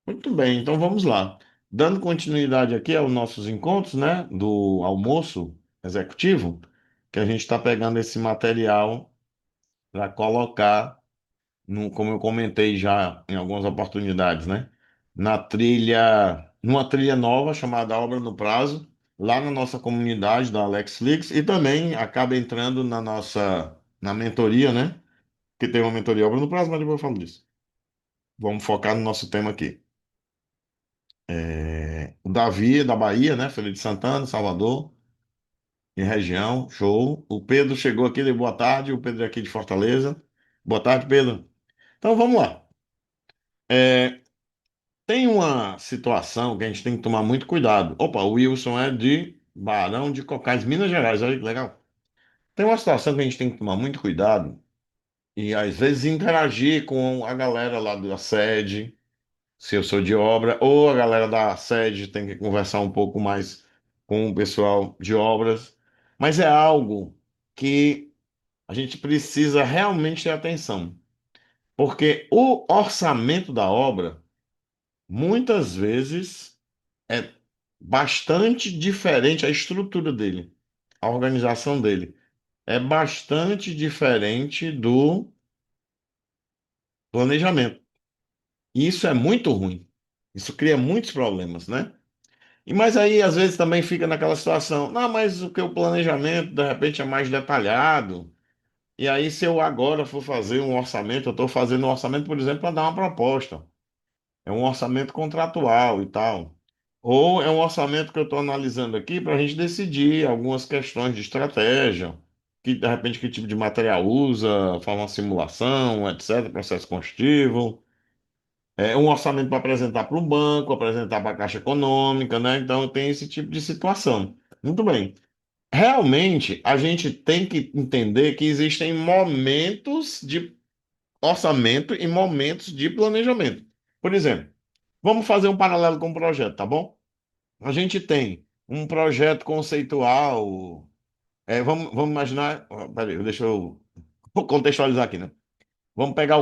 Muito bem, então vamos lá. Dando continuidade aqui aos nossos encontros, né, do almoço executivo, que a gente está pegando esse material para colocar, como eu comentei já em algumas oportunidades, né, numa trilha nova chamada Obra no Prazo, lá na nossa comunidade da AlexFlix, e também acaba entrando na mentoria, né, que tem uma mentoria Obra no Prazo, mas depois eu falo disso. Vamos focar no nosso tema aqui. O Davi é da Bahia, né? Feira de Santana, Salvador e região, show. O Pedro chegou aqui, deu boa tarde. O Pedro é aqui de Fortaleza. Boa tarde, Pedro. Então vamos lá. É, Tem uma situação que a gente tem que tomar muito cuidado. Opa, o Wilson é de Barão de Cocais, Minas Gerais. Olha que legal. Tem uma situação que a gente tem que tomar muito cuidado e às vezes interagir com a galera lá da sede, se eu sou de obra, ou a galera da sede tem que conversar um pouco mais com o pessoal de obras, mas é algo que a gente precisa realmente ter atenção, porque o orçamento da obra, muitas vezes, é bastante diferente, a estrutura dele, a organização dele, é bastante diferente do planejamento. E isso é muito ruim. Isso cria muitos problemas, né? Mas aí, às vezes, também fica naquela situação, não, mas o que o planejamento, de repente, é mais detalhado. E aí, se eu agora for fazer um orçamento, eu estou fazendo um orçamento, por exemplo, para dar uma proposta. É um orçamento contratual e tal. Ou é um orçamento que eu estou analisando aqui para a gente decidir algumas questões de estratégia, que, de repente, que tipo de material usa, faz uma simulação, etc., processo construtivo. É um orçamento para apresentar para o banco, apresentar para a Caixa Econômica, né? Então tem esse tipo de situação. Muito bem. Realmente, a gente tem que entender que existem momentos de orçamento e momentos de planejamento. Por exemplo, vamos fazer um paralelo com o projeto, tá bom? A gente tem um projeto conceitual. Vamos imaginar. Peraí, deixa eu contextualizar aqui, né? Vamos pegar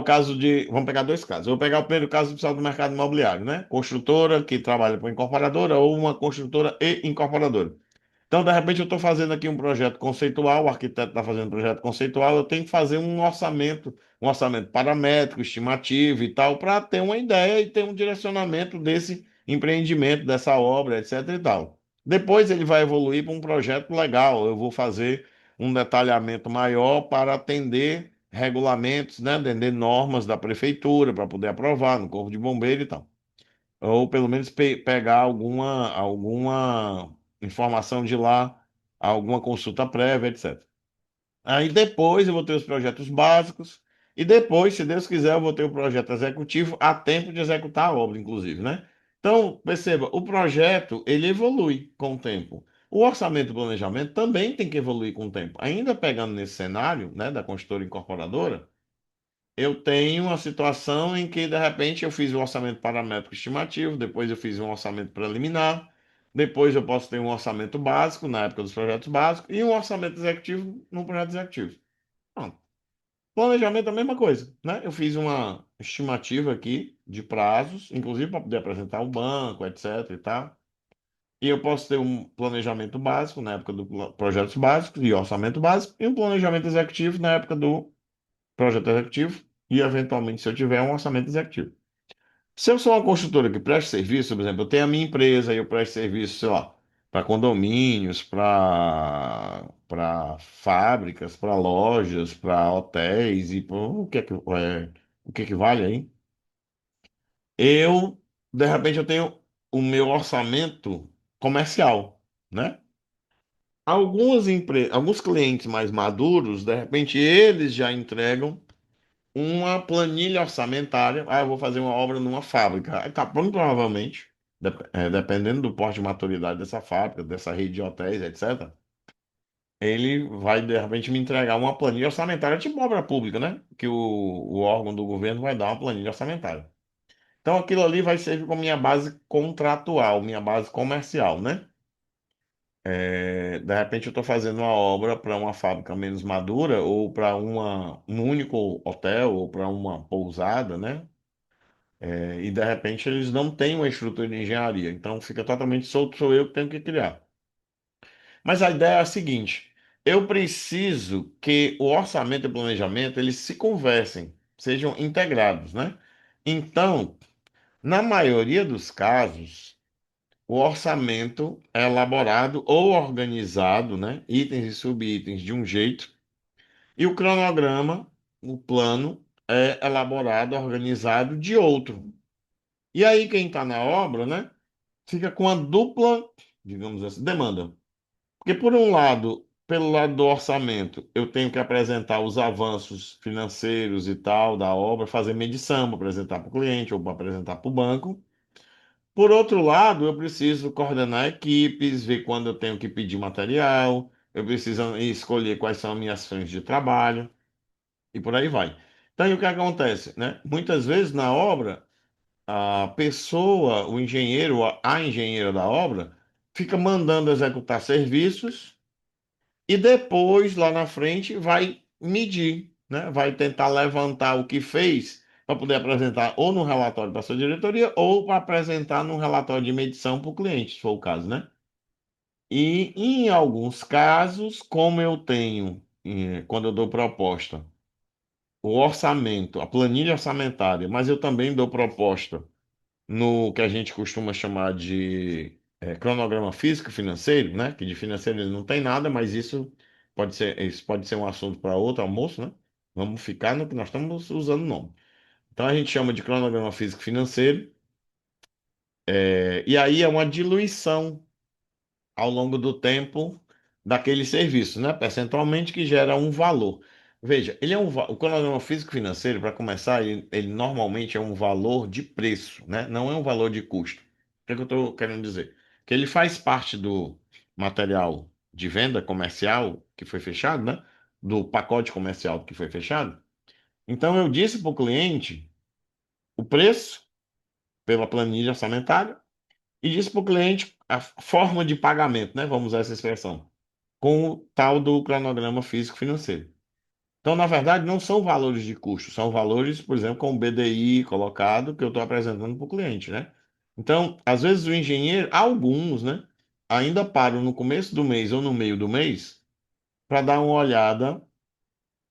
dois casos. Eu vou pegar o primeiro caso do pessoal do mercado imobiliário, né? Construtora que trabalha com incorporadora ou uma construtora e incorporadora. Então, de repente, eu estou fazendo aqui um projeto conceitual, o arquiteto está fazendo um projeto conceitual, eu tenho que fazer um orçamento paramétrico, estimativo e tal, para ter uma ideia e ter um direcionamento desse empreendimento, dessa obra, etc. e tal. Depois ele vai evoluir para um projeto legal. Eu vou fazer um detalhamento maior para atender regulamentos, né, atender normas da prefeitura para poder aprovar no Corpo de Bombeiro e tal. Ou pelo menos pegar alguma informação de lá, alguma consulta prévia, etc. Aí depois eu vou ter os projetos básicos, e depois, se Deus quiser, eu vou ter o projeto executivo a tempo de executar a obra, inclusive, né? Então, perceba, o projeto, ele evolui com o tempo. O orçamento e planejamento também tem que evoluir com o tempo. Ainda pegando nesse cenário, né, da consultora incorporadora, eu tenho uma situação em que, de repente, eu fiz um orçamento paramétrico estimativo, depois eu fiz um orçamento preliminar, depois eu posso ter um orçamento básico, na época dos projetos básicos, e um orçamento executivo no projeto executivo. Pronto. Planejamento é a mesma coisa, né? Eu fiz uma estimativa aqui de prazos, inclusive para poder apresentar o banco, etc e tal. E eu posso ter um planejamento básico na época do projetos básicos e orçamento básico, e um planejamento executivo na época do projeto executivo e, eventualmente, se eu tiver um orçamento executivo. Se eu sou uma construtora que presta serviço, por exemplo, eu tenho a minha empresa e eu presto serviço, sei lá, para condomínios, para fábricas, para lojas, para hotéis e o que que vale aí? Eu, de repente, eu tenho o meu orçamento comercial, né? Alguns clientes mais maduros, de repente, eles já entregam uma planilha orçamentária. Ah, eu vou fazer uma obra numa fábrica. Aí tá pronto, provavelmente, dependendo do porte de maturidade dessa fábrica, dessa rede de hotéis, etc. Ele vai, de repente, me entregar uma planilha orçamentária, tipo obra pública, né? Que o órgão do governo vai dar uma planilha orçamentária. Então, aquilo ali vai servir como minha base contratual, minha base comercial, né? De repente, eu estou fazendo uma obra para uma fábrica menos madura, ou para um único hotel, ou para uma pousada, né? E de repente eles não têm uma estrutura de engenharia, então fica totalmente solto, sou eu que tenho que criar. Mas a ideia é a seguinte: eu preciso que o orçamento e o planejamento eles se conversem, sejam integrados, né? Então, na maioria dos casos, o orçamento é elaborado ou organizado, né? Itens e subitens de um jeito, e o cronograma, o plano, é elaborado, organizado de outro. E aí, quem está na obra, né? Fica com a dupla, digamos assim, demanda. Porque, por um lado, pelo lado do orçamento, eu tenho que apresentar os avanços financeiros e tal da obra, fazer medição para apresentar para o cliente ou para apresentar para o banco. Por outro lado, eu preciso coordenar equipes, ver quando eu tenho que pedir material, eu preciso escolher quais são as minhas frentes de trabalho e por aí vai. Então, e o que acontece, né? Muitas vezes na obra, a pessoa, o engenheiro, a engenheira da obra, fica mandando executar serviços e depois, lá na frente, vai medir, né? Vai tentar levantar o que fez para poder apresentar ou no relatório para sua diretoria ou para apresentar no relatório de medição para o cliente, se for o caso, né? E em alguns casos, como eu tenho, quando eu dou proposta, o orçamento, a planilha orçamentária, mas eu também dou proposta no que a gente costuma chamar de cronograma físico e financeiro, né? Que de financeiro ele não tem nada, mas isso pode ser um assunto para outro almoço, né? Vamos ficar no que nós estamos usando o nome. Então a gente chama de cronograma físico e financeiro, e aí é uma diluição ao longo do tempo daquele serviço, né? Percentualmente que gera um valor. Veja, o cronograma físico-financeiro, para começar, ele normalmente é um valor de preço, né? Não é um valor de custo. O que é que eu estou querendo dizer? Que ele faz parte do material de venda comercial que foi fechado, né? Do pacote comercial que foi fechado. Então eu disse para o cliente o preço pela planilha orçamentária e disse para o cliente a forma de pagamento, né? Vamos usar essa expressão com o tal do cronograma físico-financeiro. Então, na verdade, não são valores de custo, são valores, por exemplo, com o BDI colocado que eu estou apresentando para o cliente, né? Então, às vezes o engenheiro, alguns, né, ainda param no começo do mês ou no meio do mês para dar uma olhada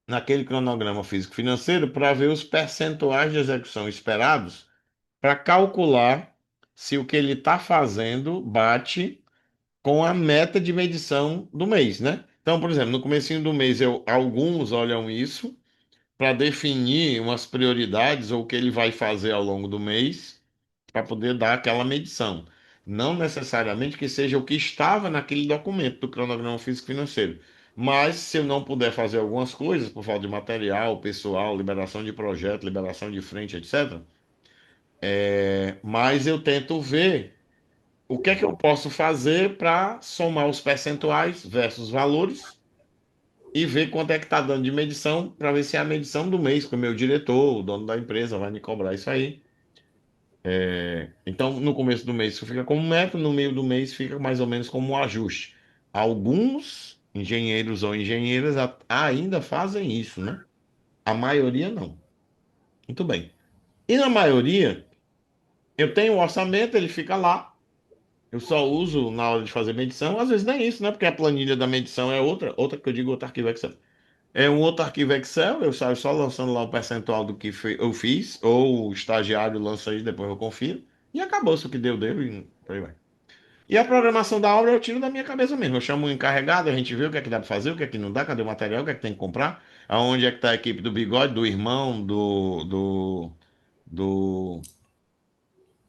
naquele cronograma físico-financeiro para ver os percentuais de execução esperados para calcular se o que ele está fazendo bate com a meta de medição do mês, né? Então, por exemplo, no comecinho do mês, alguns olham isso para definir umas prioridades ou o que ele vai fazer ao longo do mês para poder dar aquela medição. Não necessariamente que seja o que estava naquele documento do cronograma físico-financeiro. Mas se eu não puder fazer algumas coisas por falta de material, pessoal, liberação de projeto, liberação de frente, etc., mas eu tento ver o que é que eu posso fazer para somar os percentuais versus valores e ver quanto é que está dando de medição para ver se é a medição do mês, que o meu diretor, o dono da empresa, vai me cobrar isso aí. Então, no começo do mês isso fica como meta, no meio do mês fica mais ou menos como um ajuste. Alguns engenheiros ou engenheiras ainda fazem isso, né? A maioria não. Muito bem. E na maioria, eu tenho o orçamento, ele fica lá. Eu só uso na hora de fazer medição, às vezes nem isso, né? Porque a planilha da medição é outra que eu digo, outro arquivo Excel. É um outro arquivo Excel, eu saio só lançando lá o percentual do que eu fiz, ou o estagiário lança aí, depois eu confiro, e acabou-se o que deu, deu, e por aí vai. E a programação da obra eu tiro da minha cabeça mesmo. Eu chamo o encarregado, a gente vê o que é que dá para fazer, o que é que não dá, cadê o material, o que é que tem que comprar, aonde é que está a equipe do bigode, do irmão, do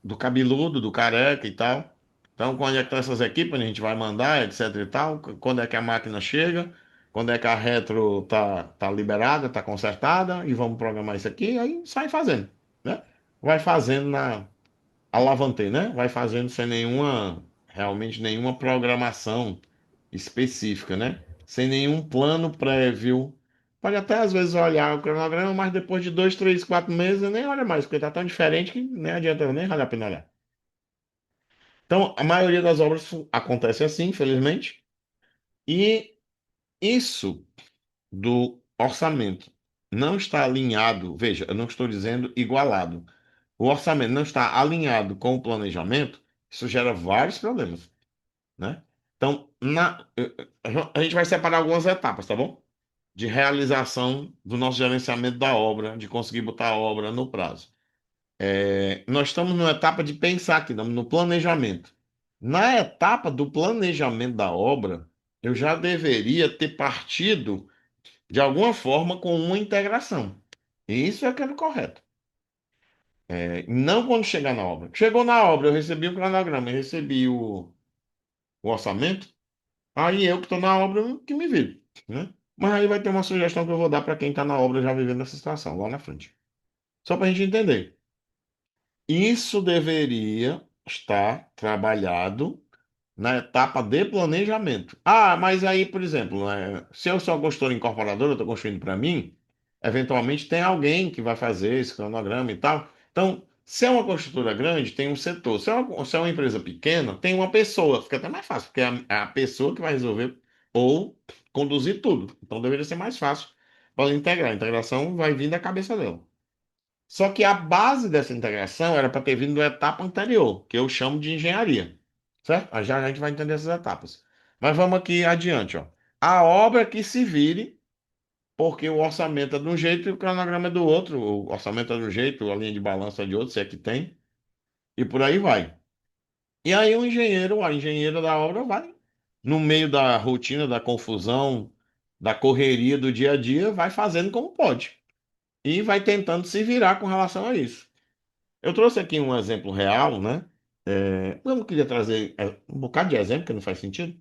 do cabeludo, do careca e tal. Então, quando é que estão essas equipes, a gente vai mandar, etc e tal. Quando é que a máquina chega, quando é que a retro tá liberada, tá consertada, e vamos programar isso aqui, aí sai fazendo, né? Vai fazendo na alavantei, né? Vai fazendo sem realmente nenhuma programação específica, né? Sem nenhum plano prévio. Pode até às vezes olhar o cronograma, mas depois de 2, 3, 4 meses eu nem olha mais, porque tá tão diferente que nem adianta nem vale a pena olhar. Então, a maioria das obras acontece assim, infelizmente, e isso do orçamento não está alinhado, veja, eu não estou dizendo igualado, o orçamento não está alinhado com o planejamento, isso gera vários problemas, né? Então, a gente vai separar algumas etapas, tá bom? De realização do nosso gerenciamento da obra, de conseguir botar a obra no prazo. Nós estamos numa etapa de pensar aqui, no planejamento. Na etapa do planejamento da obra, eu já deveria ter partido de alguma forma com uma integração. E isso é que é o correto. Não quando chegar na obra. Chegou na obra, eu recebi o cronograma, eu recebi o orçamento, aí eu que estou na obra que me viro, né? Mas aí vai ter uma sugestão que eu vou dar para quem está na obra já vivendo essa situação, lá na frente. Só para a gente entender. Isso deveria estar trabalhado na etapa de planejamento. Ah, mas aí, por exemplo, se eu sou construtor incorporador, eu estou construindo para mim, eventualmente tem alguém que vai fazer esse cronograma e tal. Então, se é uma construtora grande, tem um setor. Se é uma empresa pequena, tem uma pessoa. Fica até mais fácil, porque é a pessoa que vai resolver ou conduzir tudo. Então, deveria ser mais fácil para integrar. A integração vai vir da cabeça dela. Só que a base dessa integração era para ter vindo da etapa anterior, que eu chamo de engenharia. Certo? Já a gente vai entender essas etapas. Mas vamos aqui adiante, ó. A obra que se vire, porque o orçamento é de um jeito e o cronograma é do outro. O orçamento é de um jeito, a linha de balanço é de outro, se é que tem, e por aí vai. E aí o engenheiro, a engenheira da obra vai, no meio da rotina, da confusão, da correria do dia a dia, vai fazendo como pode. E vai tentando se virar com relação a isso. Eu trouxe aqui um exemplo real, né? Eu não queria trazer um bocado de exemplo, que não faz sentido,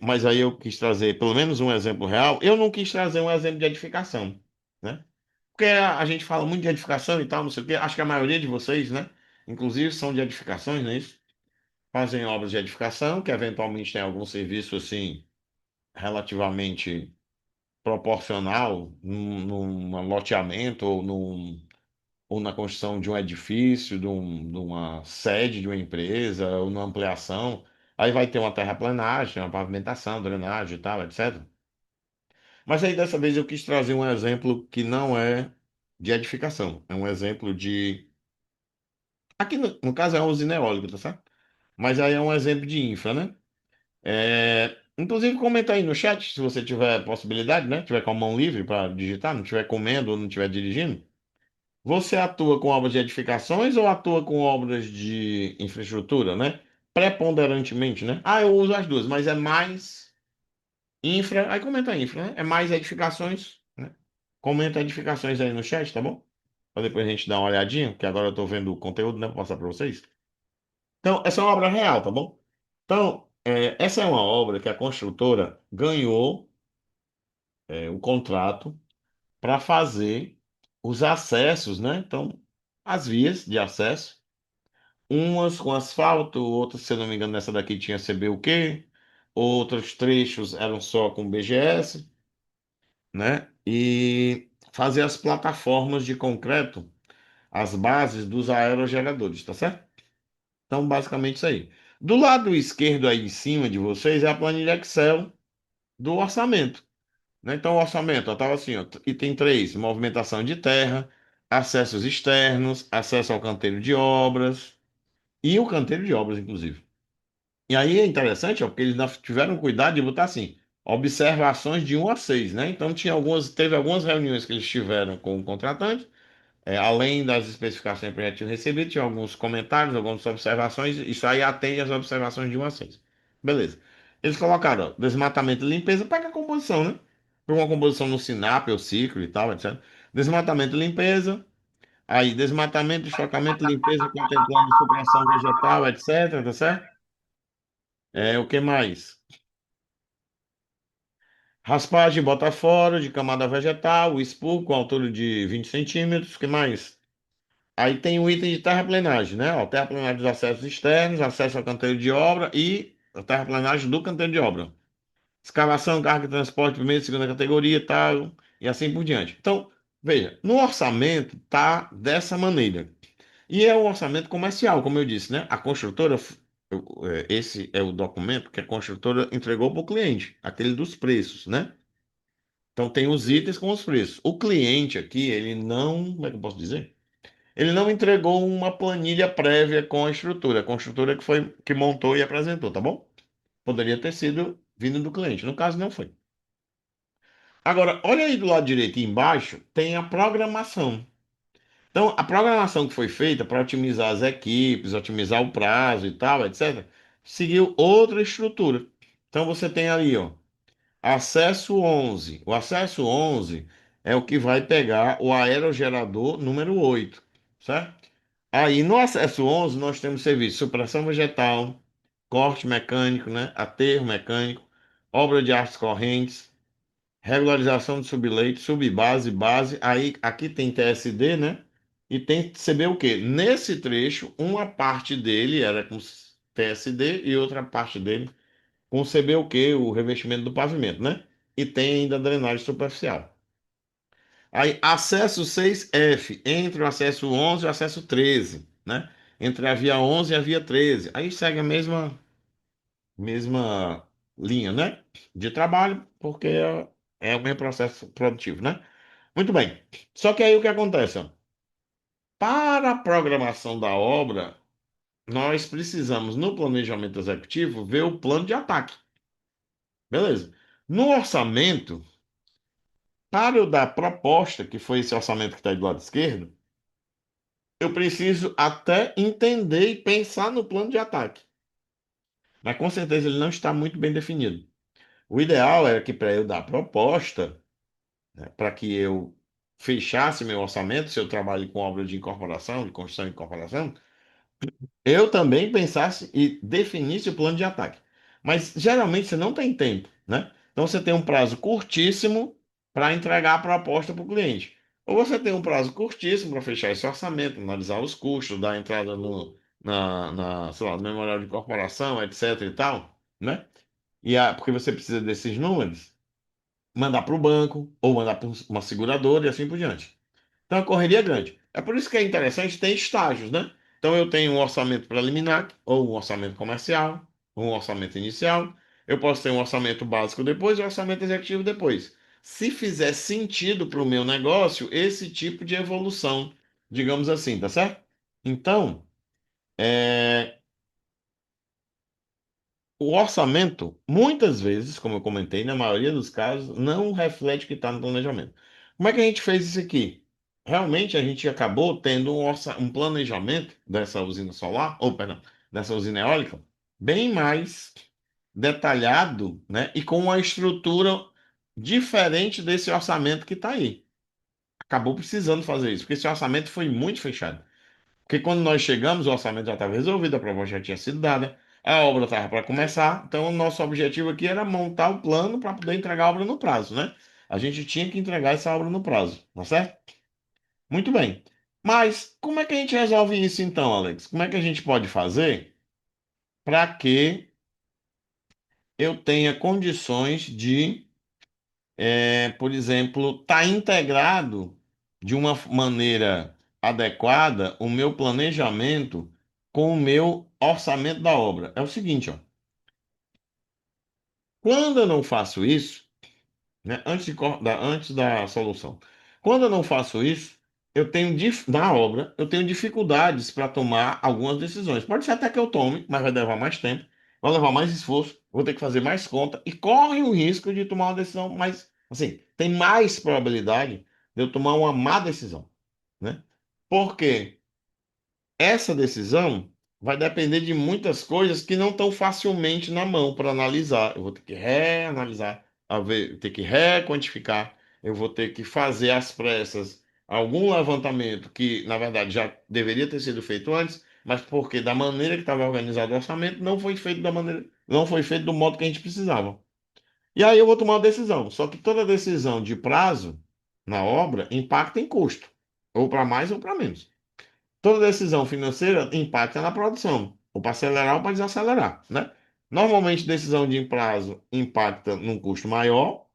mas aí eu quis trazer pelo menos um exemplo real. Eu não quis trazer um exemplo de edificação, né? Porque a gente fala muito de edificação e tal, não sei o quê. Acho que a maioria de vocês, né? Inclusive são de edificações, não é isso? Fazem obras de edificação, que eventualmente tem algum serviço assim, relativamente proporcional num loteamento ou na construção de um edifício, de uma sede de uma empresa, ou na ampliação. Aí vai ter uma terraplenagem, uma pavimentação, drenagem e tal, etc. Mas aí dessa vez eu quis trazer um exemplo que não é de edificação, é um exemplo de. Aqui no caso é uma usina eólica, tá certo? Mas aí é um exemplo de infra, né? Inclusive, comenta aí no chat se você tiver possibilidade, né? Tiver com a mão livre para digitar, não estiver comendo ou não estiver dirigindo. Você atua com obras de edificações ou atua com obras de infraestrutura, né? Preponderantemente, né? Ah, eu uso as duas, mas é mais infra. Aí comenta infra, né? É mais edificações, né? Comenta edificações aí no chat, tá bom? Para depois a gente dar uma olhadinha, que agora eu tô vendo o conteúdo, né? Vou passar para vocês. Então, essa é uma obra real, tá bom? Então, essa é uma obra que a construtora ganhou o contrato para fazer os acessos, né? Então, as vias de acesso. Umas com asfalto, outras, se eu não me engano, nessa daqui tinha CBUQ, outros trechos eram só com BGS, né? E fazer as plataformas de concreto, as bases dos aerogeradores, tá certo? Então, basicamente isso aí. Do lado esquerdo aí em cima de vocês é a planilha Excel do orçamento, né? Então, o orçamento, estava assim, ó, item 3, movimentação de terra, acessos externos, acesso ao canteiro de obras e o canteiro de obras, inclusive. E aí é interessante, ó, porque eles ainda tiveram cuidado de botar assim, observações de 1 a 6, né? Então teve algumas reuniões que eles tiveram com o contratante, além das especificações que já tinham recebido, tinha alguns comentários, algumas observações, isso aí atende às observações de 1 a 6. Beleza. Eles colocaram, ó, desmatamento e limpeza, pega a composição, né? Pega uma composição no SINAP, ou ciclo e tal, etc. Desmatamento e limpeza, aí desmatamento, estocamento e limpeza contemplando supressão vegetal, etc, tá certo? O que mais? Raspagem, bota fora de camada vegetal, o expurgo com altura de 20 centímetros. O que mais? Aí tem o item de terraplenagem, né? Ó, terraplenagem dos acessos externos, acesso ao canteiro de obra e a terraplenagem do canteiro de obra. Escavação, carga e transporte, primeira e segunda categoria, e tal, e assim por diante. Então, veja, no orçamento tá dessa maneira. E é um orçamento comercial, como eu disse, né? A construtora, esse é o documento que a construtora entregou para o cliente, aquele dos preços, né? Então tem os itens com os preços. O cliente aqui, ele não, como é que eu posso dizer? Ele não entregou uma planilha prévia com a estrutura que foi que montou e apresentou, tá bom? Poderia ter sido vindo do cliente. No caso, não foi. Agora, olha aí do lado direito e embaixo, tem a programação. Então, a programação que foi feita para otimizar as equipes, otimizar o prazo e tal, etc., seguiu outra estrutura. Então, você tem ali, ó, acesso 11. O acesso 11 é o que vai pegar o aerogerador número 8, certo? Aí, no acesso 11, nós temos serviço de supressão vegetal, corte mecânico, né? Aterro mecânico, obra de artes correntes, regularização de subleito, subbase, base. Aí, aqui tem TSD, né? E tem CB o quê? Nesse trecho, uma parte dele era com TSD e outra parte dele com CB o quê? O revestimento do pavimento, né? E tem ainda a drenagem superficial. Aí, acesso 6F, entre o acesso 11 e o acesso 13, né? Entre a via 11 e a via 13. Aí segue a mesma linha, né? De trabalho, porque é o mesmo processo produtivo, né? Muito bem. Só que aí o que acontece? Ó? Para a programação da obra, nós precisamos, no planejamento executivo, ver o plano de ataque. Beleza. No orçamento, para eu dar proposta, que foi esse orçamento que está aí do lado esquerdo, eu preciso até entender e pensar no plano de ataque. Mas com certeza ele não está muito bem definido. O ideal era que para eu dar proposta, né, para que eu fechasse meu orçamento, se eu trabalho com obra de incorporação, de construção e incorporação, eu também pensasse e definisse o plano de ataque. Mas geralmente você não tem tempo, né? Então você tem um prazo curtíssimo para entregar a proposta para o cliente. Ou você tem um prazo curtíssimo para fechar esse orçamento, analisar os custos, dar entrada sei lá, no memorial de incorporação, etc e tal, né? Porque você precisa desses números, mandar para o banco ou mandar para uma seguradora e assim por diante. Então, a correria é grande. É por isso que é interessante ter estágios, né? Então, eu tenho um orçamento preliminar, ou um orçamento comercial, ou um orçamento inicial. Eu posso ter um orçamento básico depois e um orçamento executivo depois. Se fizer sentido para o meu negócio, esse tipo de evolução, digamos assim, tá certo? Então, é, o orçamento, muitas vezes, como eu comentei, na maioria dos casos, não reflete o que está no planejamento. Como é que a gente fez isso aqui? Realmente a gente acabou tendo um planejamento dessa usina solar, ou perdão, dessa usina eólica, bem mais detalhado, né? E com uma estrutura diferente desse orçamento que está aí. Acabou precisando fazer isso, porque esse orçamento foi muito fechado. Porque quando nós chegamos, o orçamento já estava resolvido, a proposta já tinha sido dada, a obra estava para começar. Então, o nosso objetivo aqui era montar o plano para poder entregar a obra no prazo, né? A gente tinha que entregar essa obra no prazo, tá certo? Muito bem. Mas como é que a gente resolve isso então, Alex? Como é que a gente pode fazer para que eu tenha condições de, por exemplo, estar integrado de uma maneira adequada o meu planejamento com o meu orçamento da obra? É o seguinte, ó. Quando eu não faço isso, né, antes da solução, quando eu não faço isso, na obra, eu tenho dificuldades para tomar algumas decisões. Pode ser até que eu tome, mas vai levar mais tempo, vai levar mais esforço, vou ter que fazer mais conta e corre o risco de tomar uma decisão mais, assim, tem mais probabilidade de eu tomar uma má decisão, né? Por quê? Essa decisão vai depender de muitas coisas que não estão facilmente na mão para analisar. Eu vou ter que reanalisar, ter que requantificar, eu vou ter que fazer às pressas algum levantamento que, na verdade, já deveria ter sido feito antes, mas porque da maneira que estava organizado o orçamento, não foi feito não foi feito do modo que a gente precisava. E aí eu vou tomar uma decisão. Só que toda decisão de prazo na obra impacta em custo, ou para mais ou para menos. Toda decisão financeira impacta na produção, ou para acelerar ou para desacelerar, né? Normalmente, decisão de prazo impacta num custo maior,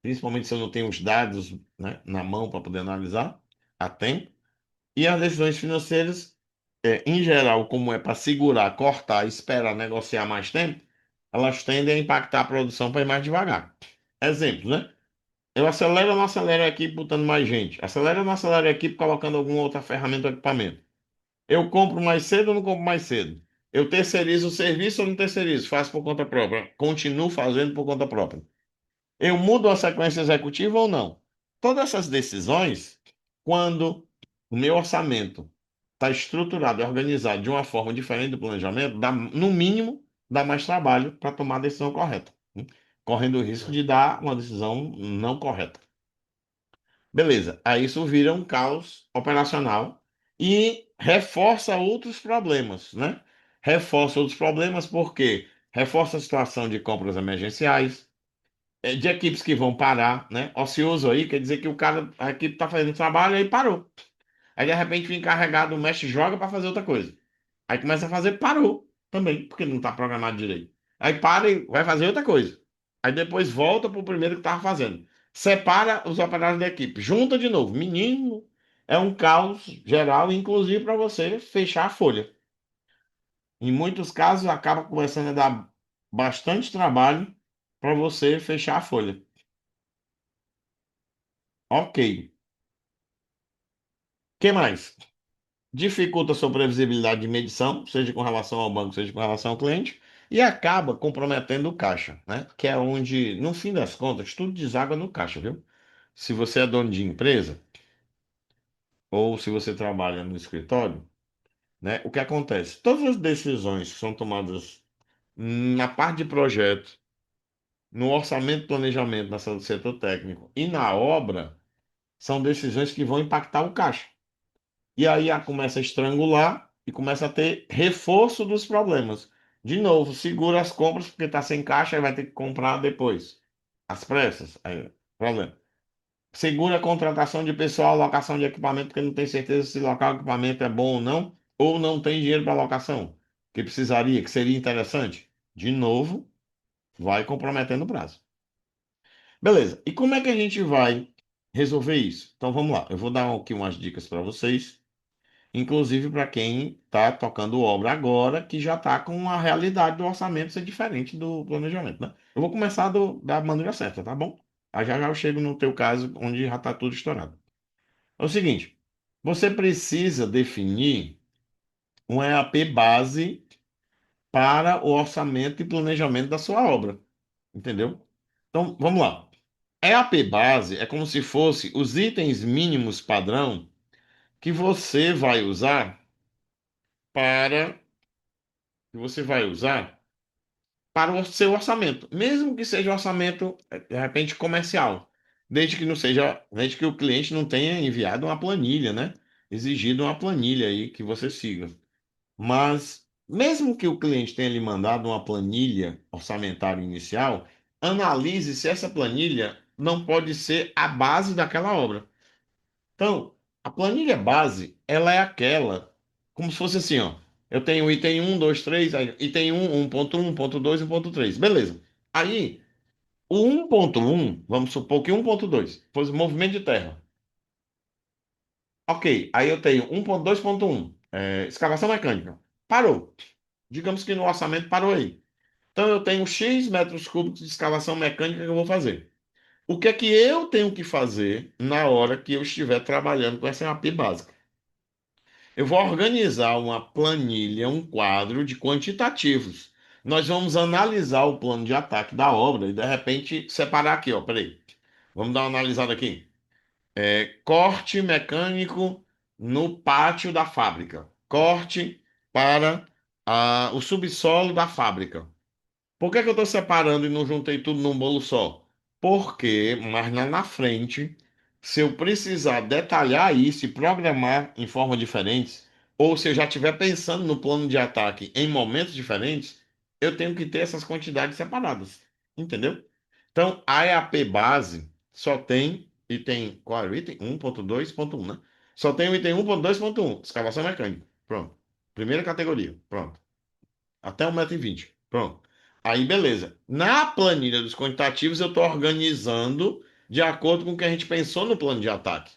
principalmente se eu não tenho os dados, né, na mão para poder analisar a tempo. E as decisões financeiras, em geral, como é para segurar, cortar, esperar, negociar mais tempo, elas tendem a impactar a produção para ir mais devagar. Exemplo, né? Eu acelero ou não acelero a equipe botando mais gente? Acelero ou não acelero a equipe colocando alguma outra ferramenta ou equipamento? Eu compro mais cedo ou não compro mais cedo? Eu terceirizo o serviço ou não terceirizo? Faço por conta própria. Continuo fazendo por conta própria. Eu mudo a sequência executiva ou não? Todas essas decisões, quando o meu orçamento está estruturado e organizado de uma forma diferente do planejamento, dá, no mínimo, dá mais trabalho para tomar a decisão correta, né? Correndo o risco de dar uma decisão não correta. Beleza, aí isso vira um caos operacional e reforça outros problemas, né? Reforça outros problemas porque reforça a situação de compras emergenciais, de equipes que vão parar, né? Ocioso aí quer dizer que o cara, a equipe tá fazendo trabalho aí parou. Aí de repente o encarregado mexe e joga para fazer outra coisa. Aí começa a fazer, parou também, porque não tá programado direito. Aí para e vai fazer outra coisa. Aí depois volta pro primeiro que tava fazendo. Separa os operários da equipe, junta de novo. Menino, é um caos geral, inclusive para você fechar a folha. Em muitos casos acaba começando a dar bastante trabalho para você fechar a folha. Ok. Que mais? Dificulta a sua previsibilidade de medição, seja com relação ao banco, seja com relação ao cliente, e acaba comprometendo o caixa, né? Que é onde, no fim das contas, tudo deságua no caixa, viu? Se você é dono de empresa ou se você trabalha no escritório, né? O que acontece? Todas as decisões que são tomadas na parte de projeto, no orçamento, planejamento, na sala do setor técnico e na obra, são decisões que vão impactar o caixa. E aí começa a estrangular e começa a ter reforço dos problemas. De novo, segura as compras porque está sem caixa e vai ter que comprar depois. Às pressas. Aí, problema. Segura a contratação de pessoal, alocação de equipamento, porque não tem certeza se local o equipamento é bom ou não tem dinheiro para alocação, que precisaria, que seria interessante. De novo, vai comprometendo o prazo. Beleza. E como é que a gente vai resolver isso? Então vamos lá. Eu vou dar aqui umas dicas para vocês. Inclusive para quem está tocando obra agora, que já está com a realidade do orçamento ser diferente do planejamento, né? Eu vou começar da maneira certa, tá bom? Aí já já eu chego no teu caso, onde já está tudo estourado. É o seguinte, você precisa definir um EAP base para o orçamento e planejamento da sua obra, entendeu? Então, vamos lá. EAP base é como se fosse os itens mínimos padrão que você vai usar para que você vai usar para o seu orçamento, mesmo que seja um orçamento, de repente, comercial, desde que o cliente não tenha enviado uma planilha, né? Exigido uma planilha aí que você siga. Mas, mesmo que o cliente tenha lhe mandado uma planilha orçamentária inicial, analise se essa planilha não pode ser a base daquela obra. Então, a planilha base, ela é aquela, como se fosse assim, ó. Eu tenho item um 2 3 aí, item um 1.1, 1.2 e 1.3. Beleza. Aí, o 1.1, vamos supor que 1.2 fosse movimento de terra. Ok, aí eu tenho 1.2.1, escavação mecânica. Parou. Digamos que no orçamento parou aí. Então eu tenho X metros cúbicos de escavação mecânica que eu vou fazer. O que é que eu tenho que fazer na hora que eu estiver trabalhando com essa AP básica? Eu vou organizar uma planilha, um quadro de quantitativos. Nós vamos analisar o plano de ataque da obra e, de repente, separar aqui, ó. Peraí. Vamos dar uma analisada aqui. Corte mecânico no pátio da fábrica. Corte para o subsolo da fábrica. Por que que eu estou separando e não juntei tudo num bolo só? Porque mais lá na frente, se eu precisar detalhar isso e programar em formas diferentes, ou se eu já estiver pensando no plano de ataque em momentos diferentes, eu tenho que ter essas quantidades separadas. Entendeu? Então, a EAP base só tem item. Qual é o item? 1.2.1, né? Só tem o item 1.2.1, escavação mecânica. Pronto. Primeira categoria. Pronto. Até 1,20 m. Pronto. Aí, beleza. Na planilha dos quantitativos, eu estou organizando de acordo com o que a gente pensou no plano de ataque.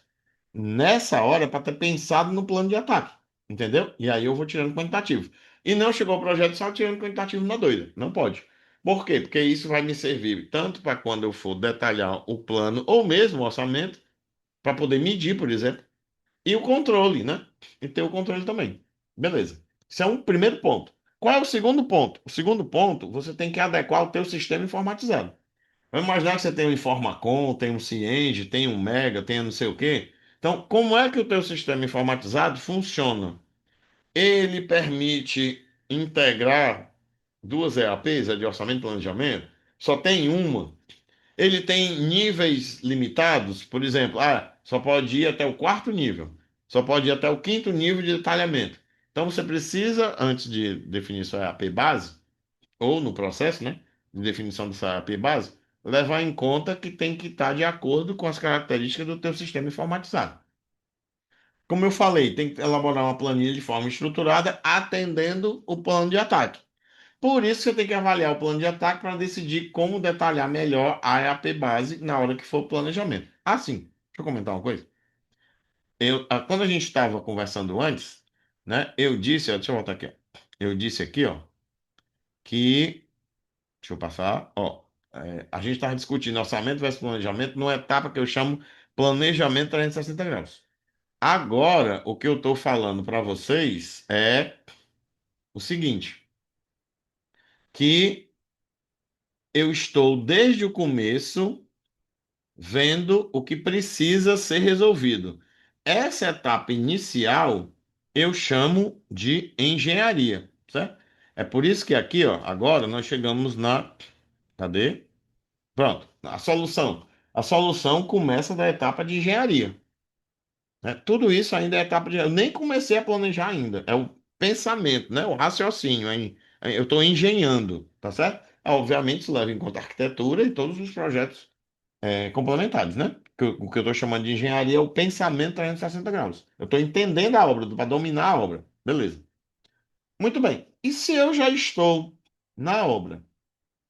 Nessa hora, é para ter pensado no plano de ataque. Entendeu? E aí eu vou tirando quantitativo. E não chegou o projeto só tirando quantitativo na doida. Não pode. Por quê? Porque isso vai me servir tanto para quando eu for detalhar o plano ou mesmo o orçamento, para poder medir, por exemplo, e o controle, né? E ter o controle também. Beleza. Isso é um primeiro ponto. Qual é o segundo ponto? O segundo ponto, você tem que adequar o teu sistema informatizado. Vamos imaginar que você tem um Informacom, tem um Cienge, tem um Mega, tem um não sei o quê. Então, como é que o teu sistema informatizado funciona? Ele permite integrar duas EAPs, a de orçamento e planejamento? Só tem uma? Ele tem níveis limitados? Por exemplo, só pode ir até o quarto nível, só pode ir até o quinto nível de detalhamento. Então você precisa, antes de definir sua EAP base, ou no processo, né, de definição dessa EAP base, levar em conta que tem que estar de acordo com as características do teu sistema informatizado. Como eu falei, tem que elaborar uma planilha de forma estruturada, atendendo o plano de ataque. Por isso você tem que avaliar o plano de ataque para decidir como detalhar melhor a EAP base na hora que for o planejamento. Assim, deixa eu comentar uma coisa. Quando a gente estava conversando antes, né, eu disse, ó, deixa eu voltar aqui, ó. Eu disse aqui, ó, que, deixa eu passar, ó, a gente estava discutindo orçamento versus planejamento numa etapa que eu chamo planejamento 360 graus. Agora, o que eu estou falando para vocês é o seguinte, que eu estou desde o começo vendo o que precisa ser resolvido. Essa etapa inicial eu chamo de engenharia, certo? É por isso que aqui, ó, agora nós chegamos na, cadê? Pronto, a solução. A solução começa da etapa de engenharia, né? Tudo isso ainda é etapa de, eu nem comecei a planejar ainda. É o pensamento, né? O raciocínio, hein? Eu estou engenhando, tá certo? Obviamente, isso leva em conta a arquitetura e todos os projetos complementares, né? O que eu estou chamando de engenharia é o pensamento 360 graus. Eu estou entendendo a obra, para dominar a obra. Beleza. Muito bem. E se eu já estou na obra?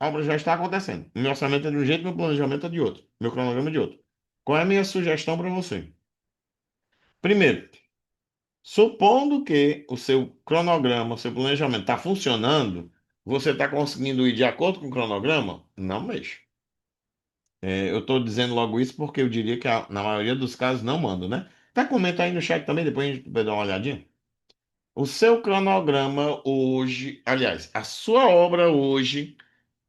A obra já está acontecendo. O meu orçamento é de um jeito, meu planejamento é de outro. Meu cronograma é de outro. Qual é a minha sugestão para você? Primeiro, supondo que o seu cronograma, o seu planejamento está funcionando, você está conseguindo ir de acordo com o cronograma? Não mexa. Eu estou dizendo logo isso porque eu diria que na maioria dos casos não mando, né? Tá, comenta aí no chat também, depois a gente vai dar uma olhadinha. O seu cronograma hoje, aliás, a sua obra hoje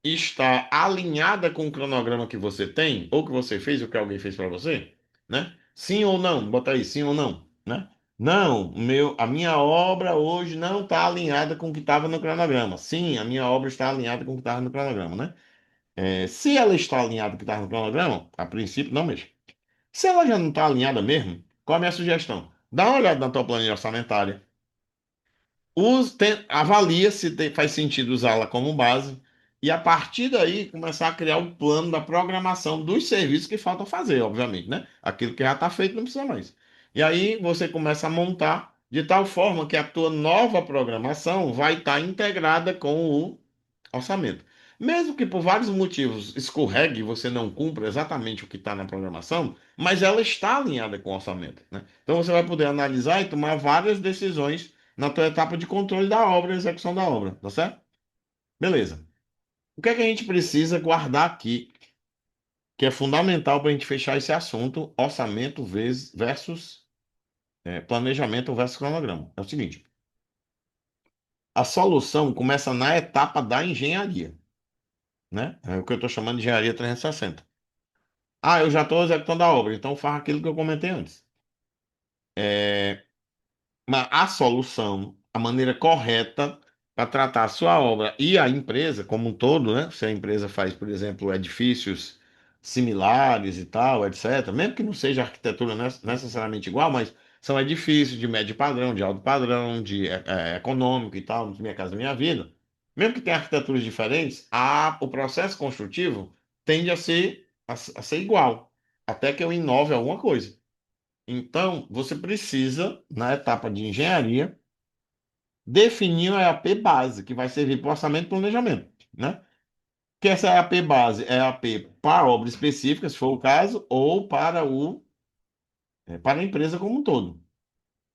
está alinhada com o cronograma que você tem, ou que você fez, ou que alguém fez para você, né? Sim ou não? Bota aí, sim ou não, né? Não, a minha obra hoje não está alinhada com o que estava no cronograma. Sim, a minha obra está alinhada com o que estava no cronograma, né? Se ela está alinhada com o que estava no cronograma, a princípio não mexa. Se ela já não está alinhada mesmo, qual a minha sugestão? Dá uma olhada na tua planilha orçamentária. Avalia se faz sentido usá-la como base e a partir daí começar a criar o plano da programação dos serviços que faltam fazer, obviamente, né? Aquilo que já está feito não precisa mais. E aí você começa a montar de tal forma que a tua nova programação vai estar integrada com o orçamento. Mesmo que por vários motivos escorregue e você não cumpra exatamente o que está na programação, mas ela está alinhada com o orçamento, né? Então você vai poder analisar e tomar várias decisões na tua etapa de controle da obra e execução da obra, tá certo? Beleza. O que é que a gente precisa guardar aqui, que é fundamental para a gente fechar esse assunto, orçamento versus planejamento versus cronograma? É o seguinte, a solução começa na etapa da engenharia, né? É o que eu estou chamando de engenharia 360. Eu já estou executando a obra, então faz aquilo que eu comentei antes. Mas a solução, a maneira correta para tratar a sua obra e a empresa como um todo, né? Se a empresa faz, por exemplo, edifícios similares e tal, etc., mesmo que não seja arquitetura necessariamente igual, mas são edifícios de médio padrão, de alto padrão, de econômico e tal, Minha Casa Minha Vida. Mesmo que tenha arquiteturas diferentes, o processo construtivo tende a ser igual, até que eu inove alguma coisa. Então, você precisa, na etapa de engenharia, definir a EAP base, que vai servir para o orçamento e planejamento, né? Que essa EAP base é EAP para obra específica, se for o caso, ou para a empresa como um todo.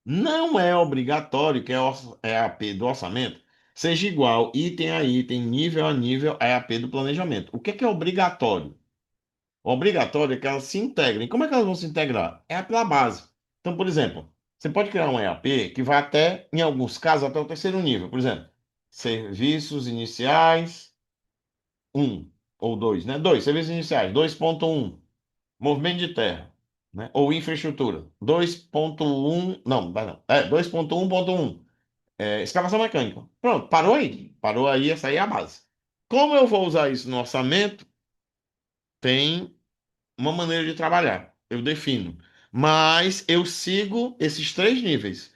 Não é obrigatório que a EAP do orçamento seja igual, item a item, nível a nível, a EAP do planejamento. O que é obrigatório? O obrigatório é que elas se integrem. Como é que elas vão se integrar? É pela base. Então, por exemplo, você pode criar um EAP que vai até, em alguns casos, até o terceiro nível. Por exemplo, serviços iniciais, um ou 2, né? 2, serviços iniciais, 2.1, movimento de terra, né? Ou infraestrutura. 2.1, não, vai não. 2.1.1, escavação mecânica. Pronto, parou aí. Parou aí, essa aí é a base. Como eu vou usar isso no orçamento? Tem uma maneira de trabalhar. Eu defino. Mas eu sigo esses três níveis.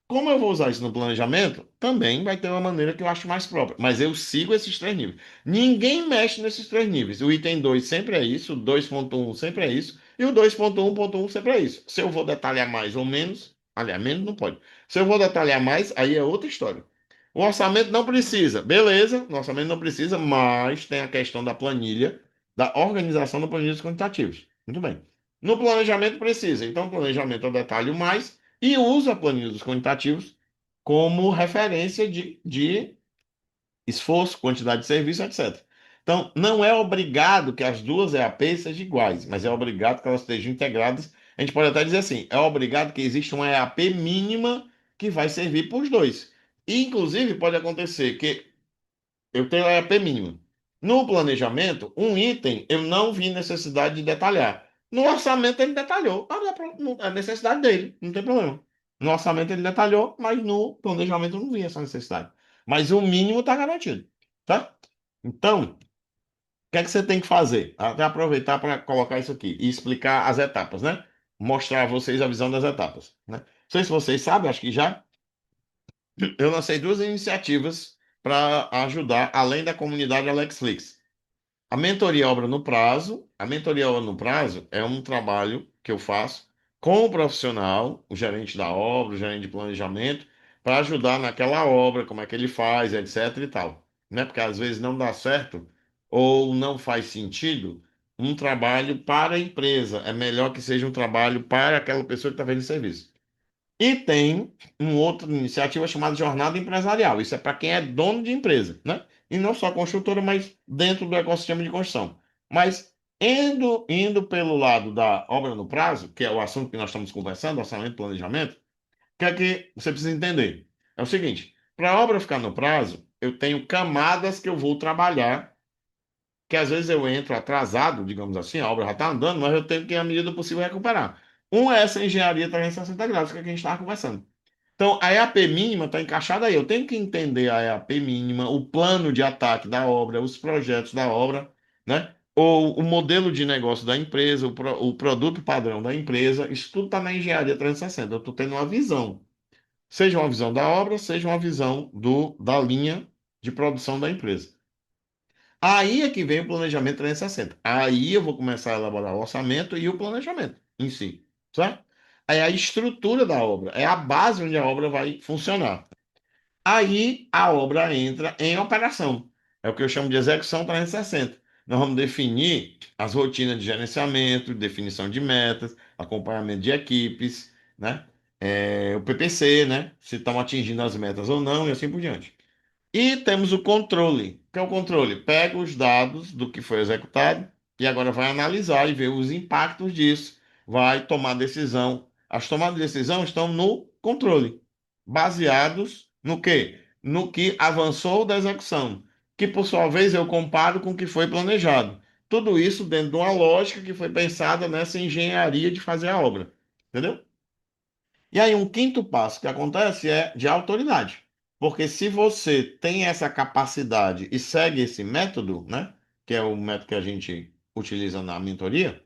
Como eu vou usar isso no planejamento, também vai ter uma maneira que eu acho mais própria. Mas eu sigo esses três níveis. Ninguém mexe nesses três níveis. O item 2 sempre é isso, o 2.1 sempre é isso, e o 2.1.1 sempre é isso. Se eu vou detalhar mais ou menos, aliás, menos não pode. Se eu vou detalhar mais, aí é outra história. O orçamento não precisa. Beleza, o orçamento não precisa, mas tem a questão da planilha, da organização da planilha dos quantitativos. Muito bem. No planejamento precisa. Então, o planejamento eu detalho mais e uso a planilha dos quantitativos como referência de esforço, quantidade de serviço, etc. Então, não é obrigado que as duas EAPs sejam iguais, mas é obrigado que elas estejam integradas. A gente pode até dizer assim, é obrigado que exista uma EAP mínima que vai servir para os dois. E, inclusive, pode acontecer que eu tenho a EAP mínima. No planejamento, um item eu não vi necessidade de detalhar. No orçamento ele detalhou. É a necessidade dele, não tem problema. No orçamento ele detalhou, mas no planejamento eu não vi essa necessidade. Mas o mínimo está garantido, tá? Então, o que é que você tem que fazer? Até aproveitar para colocar isso aqui e explicar as etapas, né? Mostrar a vocês a visão das etapas, né? Não sei se vocês sabem, acho que já. Eu lancei duas iniciativas para ajudar, além da comunidade AlexFlix. A mentoria Obra no Prazo. A mentoria Obra no Prazo é um trabalho que eu faço com o profissional, o gerente da obra, o gerente de planejamento, para ajudar naquela obra, como é que ele faz, etc e tal. Né? Porque às vezes não dá certo ou não faz sentido um trabalho para a empresa. É melhor que seja um trabalho para aquela pessoa que está vendo serviço. E tem uma outra iniciativa chamada Jornada Empresarial. Isso é para quem é dono de empresa, né? E não só construtora, mas dentro do ecossistema de construção. Mas indo pelo lado da obra no prazo, que é o assunto que nós estamos conversando, orçamento e planejamento, o que é que você precisa entender? É o seguinte: para a obra ficar no prazo, eu tenho camadas que eu vou trabalhar, que às vezes eu entro atrasado, digamos assim, a obra já está andando, mas eu tenho que, à medida do possível, recuperar. Um é essa engenharia 360 graus, que é que a gente estava conversando. Então, a EAP mínima está encaixada aí. Eu tenho que entender a EAP mínima, o plano de ataque da obra, os projetos da obra, né? Ou o modelo de negócio da empresa, o produto padrão da empresa. Isso tudo está na engenharia 360. Eu estou tendo uma visão. Seja uma visão da obra, seja uma visão da linha de produção da empresa. Aí é que vem o planejamento 360. Aí eu vou começar a elaborar o orçamento e o planejamento em si, certo? Aí a estrutura da obra, é a base onde a obra vai funcionar. Aí a obra entra em operação. É o que eu chamo de execução 360. Nós vamos definir as rotinas de gerenciamento, definição de metas, acompanhamento de equipes, né? O PPC, né? Se estão atingindo as metas ou não, e assim por diante. E temos o controle. O que é o controle? Pega os dados do que foi executado e agora vai analisar e ver os impactos disso. Vai tomar decisão. As tomadas de decisão estão no controle, baseados no quê? No que avançou da execução, que por sua vez eu comparo com o que foi planejado. Tudo isso dentro de uma lógica que foi pensada nessa engenharia de fazer a obra. Entendeu? E aí, um quinto passo que acontece é de autoridade. Porque se você tem essa capacidade e segue esse método, né, que é o método que a gente utiliza na mentoria,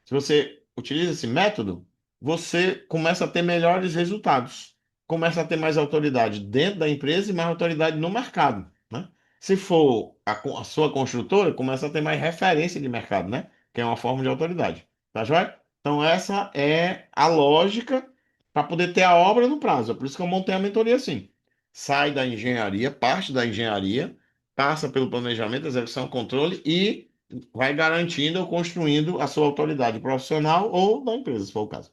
se você utiliza esse método, você começa a ter melhores resultados, começa a ter mais autoridade dentro da empresa e mais autoridade no mercado, né? Se for a sua construtora, começa a ter mais referência de mercado, né? Que é uma forma de autoridade. Tá joia? Então, essa é a lógica para poder ter a obra no prazo. É por isso que eu montei a mentoria assim. Sai da engenharia, parte da engenharia, passa pelo planejamento, execução, controle e vai garantindo ou construindo a sua autoridade profissional ou da empresa, se for o caso.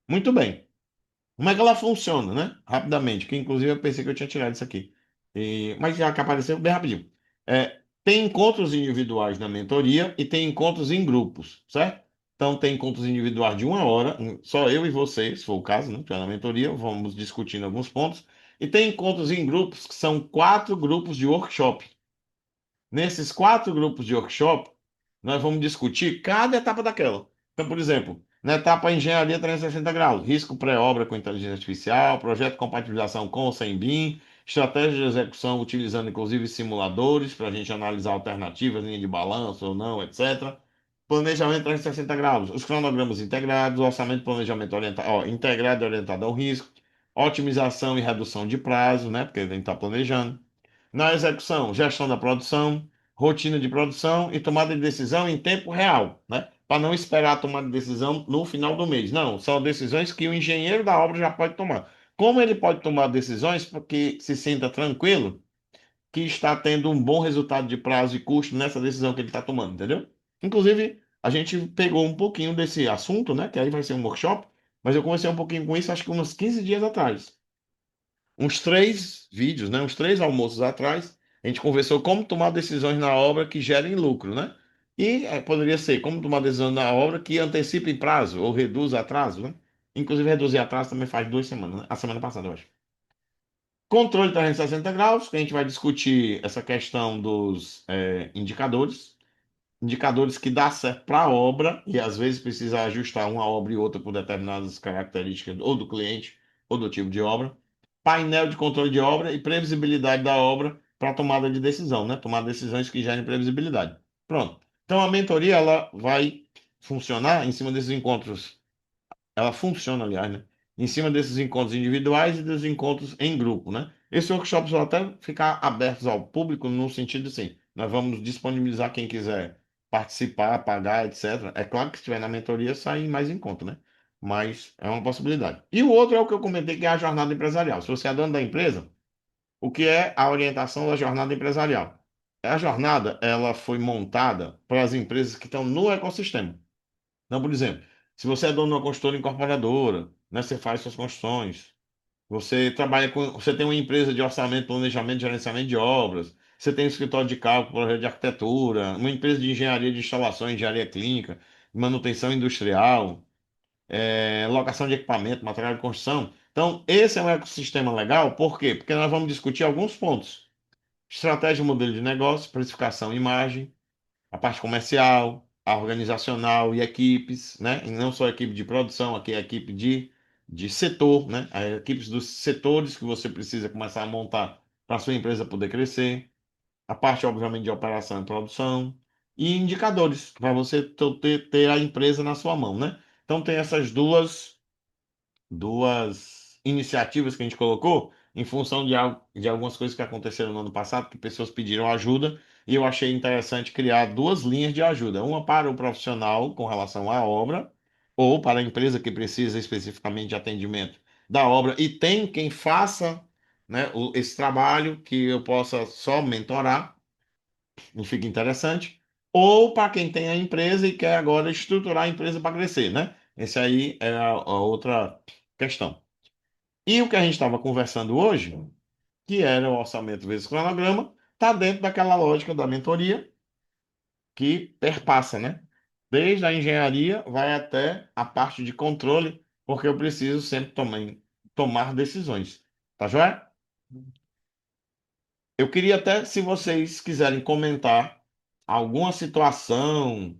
Muito bem. Como é que ela funciona, né? Rapidamente, que inclusive eu pensei que eu tinha tirado isso aqui. Mas já que apareceu bem rapidinho. Tem encontros individuais na mentoria e tem encontros em grupos, certo? Então, tem encontros individuais de 1 hora, só eu e você, se for o caso, né? Já na mentoria, vamos discutindo alguns pontos. E tem encontros em grupos, que são 4 grupos de workshop. Nesses 4 grupos de workshop, nós vamos discutir cada etapa daquela. Então, por exemplo, na etapa Engenharia 360 graus, risco pré-obra com inteligência artificial, projeto de compatibilização com ou sem BIM, estratégia de execução utilizando inclusive simuladores para a gente analisar alternativas, linha de balanço ou não, etc. Planejamento 360 graus, os cronogramas integrados, orçamento e planejamento integrado e orientado ao risco, otimização e redução de prazo, né? Porque a gente está planejando. Na execução, gestão da produção, rotina de produção e tomada de decisão em tempo real, né? Para não esperar a tomada de decisão no final do mês. Não, são decisões que o engenheiro da obra já pode tomar. Como ele pode tomar decisões porque se sinta tranquilo que está tendo um bom resultado de prazo e custo nessa decisão que ele está tomando, entendeu? Inclusive, a gente pegou um pouquinho desse assunto, né? Que aí vai ser um workshop, mas eu comecei um pouquinho com isso acho que uns 15 dias atrás, uns 3 vídeos, né? Uns 3 almoços atrás, a gente conversou como tomar decisões na obra que gerem lucro, né? E poderia ser como tomar decisão na obra que antecipe prazo ou reduz atraso, né? Inclusive, reduzir atraso também faz 2 semanas, né? A semana passada, eu acho. Controle 360 graus, que a gente vai discutir essa questão dos indicadores. Indicadores que dá certo para a obra e às vezes precisa ajustar uma obra e outra por determinadas características ou do cliente ou do tipo de obra. Painel de controle de obra e previsibilidade da obra para tomada de decisão, né? Tomar decisões que gerem previsibilidade. Pronto. Então a mentoria ela vai funcionar em cima desses encontros, ela funciona, aliás, né? Em cima desses encontros individuais e dos encontros em grupo, né? Esses workshops vão até ficar abertos ao público no sentido assim, nós vamos disponibilizar quem quiser participar, pagar, etc. É claro que se estiver na mentoria, sai mais em conta, né? Mas é uma possibilidade. E o outro é o que eu comentei, que é a jornada empresarial. Se você é dono da empresa, o que é a orientação da jornada empresarial? A jornada, ela foi montada para as empresas que estão no ecossistema. Então, por exemplo, se você é dono de uma construtora incorporadora, né, você faz suas construções, você trabalha com, você tem uma empresa de orçamento, planejamento, gerenciamento de obras, você tem um escritório de cálculo, projeto de arquitetura, uma empresa de engenharia de instalações, engenharia clínica, manutenção industrial, locação de equipamento, material de construção. Então, esse é um ecossistema legal, por quê? Porque nós vamos discutir alguns pontos. Estratégia, modelo de negócio, precificação, imagem, a parte comercial, a organizacional e equipes, né? E não só a equipe de produção, aqui é a equipe de setor, né? As equipes dos setores que você precisa começar a montar para a sua empresa poder crescer. A parte, obviamente, de operação e produção. E indicadores, para você ter a empresa na sua mão, né? Então tem essas duas iniciativas que a gente colocou em função de algumas coisas que aconteceram no ano passado, que pessoas pediram ajuda, e eu achei interessante criar 2 linhas de ajuda, uma para o profissional com relação à obra, ou para a empresa que precisa especificamente de atendimento da obra, e tem quem faça, né, esse trabalho que eu possa só mentorar, e fica interessante, ou para quem tem a empresa e quer agora estruturar a empresa para crescer, né? Esse aí é a outra questão. E o que a gente estava conversando hoje, que era o orçamento vezes cronograma, está dentro daquela lógica da mentoria que perpassa, né? Desde a engenharia vai até a parte de controle, porque eu preciso sempre também tomar decisões. Tá joia? Eu queria até, se vocês quiserem comentar alguma situação